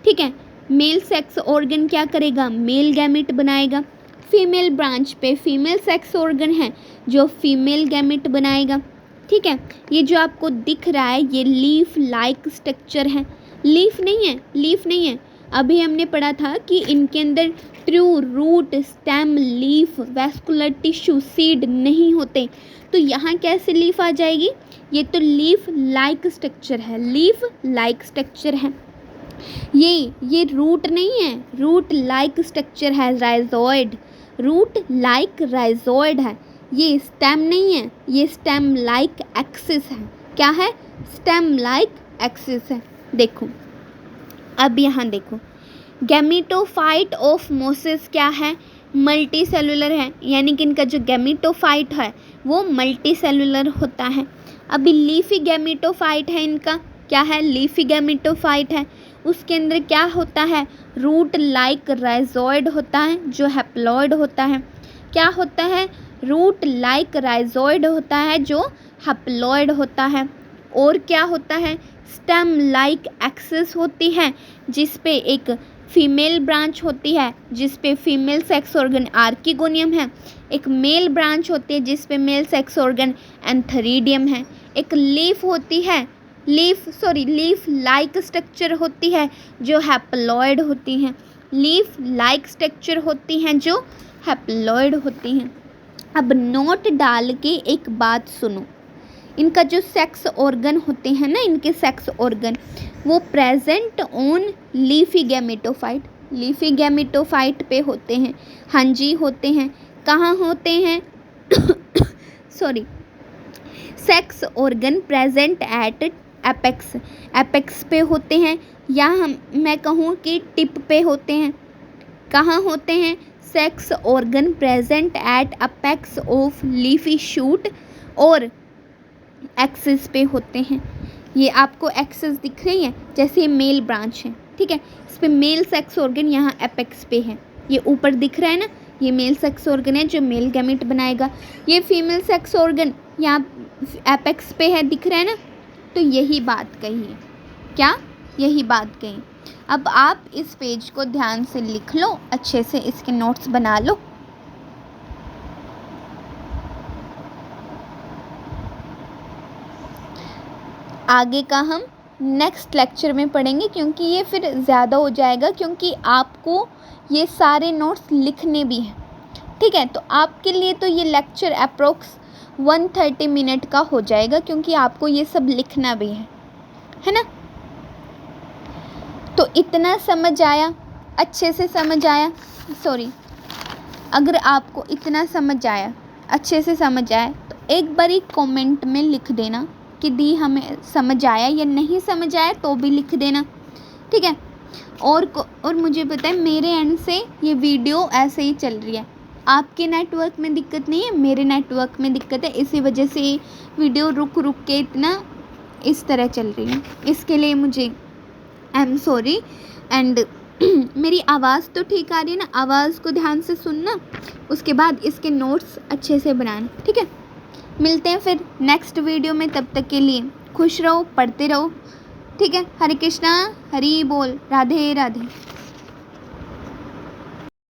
ठीक है, मेल सेक्स ऑर्गन क्या करेगा? मेल गैमेट बनाएगा। फीमेल ब्रांच पे फीमेल सेक्स ऑर्गन है जो फीमेल गैमेट बनाएगा। ठीक है, ये जो आपको दिख रहा है ये लीफ लाइक स्ट्रक्चर है। लीफ नहीं है। अभी हमने पढ़ा था कि इनके अंदर true root, stem, leaf, vascular tissue, seed नहीं होते। तो यहाँ कैसे लीफ आ जाएगी? ये तो लीफ लाइक स्ट्रक्चर है, लीफ लाइक स्ट्रक्चर है। ये रूट नहीं है, रूट लाइक स्ट्रक्चर है, राइजोइड, रूट लाइक राइजोइड है। ये स्टेम नहीं है, ये स्टेम लाइक एक्सिस है। क्या है? स्टेम लाइक एक्सिस है। देखो, अब यहाँ देखो, गैमेटोफाइट ऑफ मोसेस क्या है? मल्टी सेलुलर है, यानी कि इनका जो गैमेटोफाइट है वो मल्टी सेलुलर होता है। अभी लीफी गैमेटोफाइट है इनका। क्या है? लीफी गैमेटोफाइट है। उसके अंदर क्या होता है? रूट लाइक राइजोइड होता है जो हैप्लॉइड होता है। क्या होता है? रूट लाइक राइजोइड होता है जो हैप्लॉइड होता है। और क्या होता है? स्टेम लाइक एक्सिस होती है जिस पे एक फीमेल ब्रांच होती है जिस पे फीमेल सेक्स ऑर्गन आर्किगोनियम है। एक मेल ब्रांच होती है जिस पे मेल सेक्स ऑर्गन एंथरीडियम है। एक लीफ होती है, लीफ लाइक स्ट्रक्चर होती है जो हैप्लॉइड होती हैं। लीफ लाइक स्ट्रक्चर होती हैं जो हैप्लॉइड होती हैं। अब नोट डाल के एक बात सुनो, इनका जो सेक्स ऑर्गन होते हैं ना, इनके सेक्स ऑर्गन वो प्रेजेंट ऑन लीफी गैमेटोफाइट पे होते हैं। हाँ जी, होते हैं। कहाँ होते हैं? Sex organ present at apex पे होते हैं, या मैं कहूँ कि टिप पे होते हैं। कहाँ होते हैं? Sex organ present at apex of leafy shoot और एक्सिस पे होते हैं। ये आपको एक्सिस दिख रही है, जैसे ये मेल ब्रांच है। ठीक है, इस पे मेल सेक्स ऑर्गन यहाँ एपेक्स पे है। ये ऊपर दिख रहा है ना, ये मेल सेक्स ऑर्गन है जो मेल गैमेट बनाएगा। ये फीमेल सेक्स ऑर्गन यहाँ एपेक्स पे है, दिख रहा है ना। तो यही बात कही है। क्या? यही बात कही। अब आप इस पेज को ध्यान से लिख लो, अच्छे से इसके नोट्स बना लो। आगे का हम नेक्स्ट लेक्चर में पढ़ेंगे, क्योंकि ये फिर ज़्यादा हो जाएगा, क्योंकि आपको ये सारे नोट्स लिखने भी हैं। ठीक है, तो आपके लिए तो ये लेक्चर अप्रोक्स 130 मिनट का हो जाएगा, क्योंकि आपको ये सब लिखना भी है ना। तो इतना समझ आया, अच्छे से समझ आया, सॉरी, अगर आपको इतना समझ आया, अच्छे से समझ आया, तो एक बार ही कमेंट में लिख देना कि दी हमें समझ आया, या नहीं समझ आया तो भी लिख देना। ठीक है, और मुझे पता है मेरे एंड से ये वीडियो ऐसे ही चल रही है, आपके नेटवर्क में दिक्कत नहीं है, मेरे नेटवर्क में दिक्कत है, इसी वजह से वीडियो रुक रुक के इतना इस तरह चल रही है। इसके लिए मुझे आई एम सॉरी। एंड मेरी आवाज़ तो ठीक आ रही है ना, आवाज़ को ध्यान से सुनना, उसके बाद इसके नोट्स अच्छे से बनाना। ठीक है, मिलते हैं फिर नेक्स्ट वीडियो में, तब तक के लिए खुश रहो, पढ़ते रहो। ठीक है, हरे कृष्णा, हरि बोल, राधे राधे।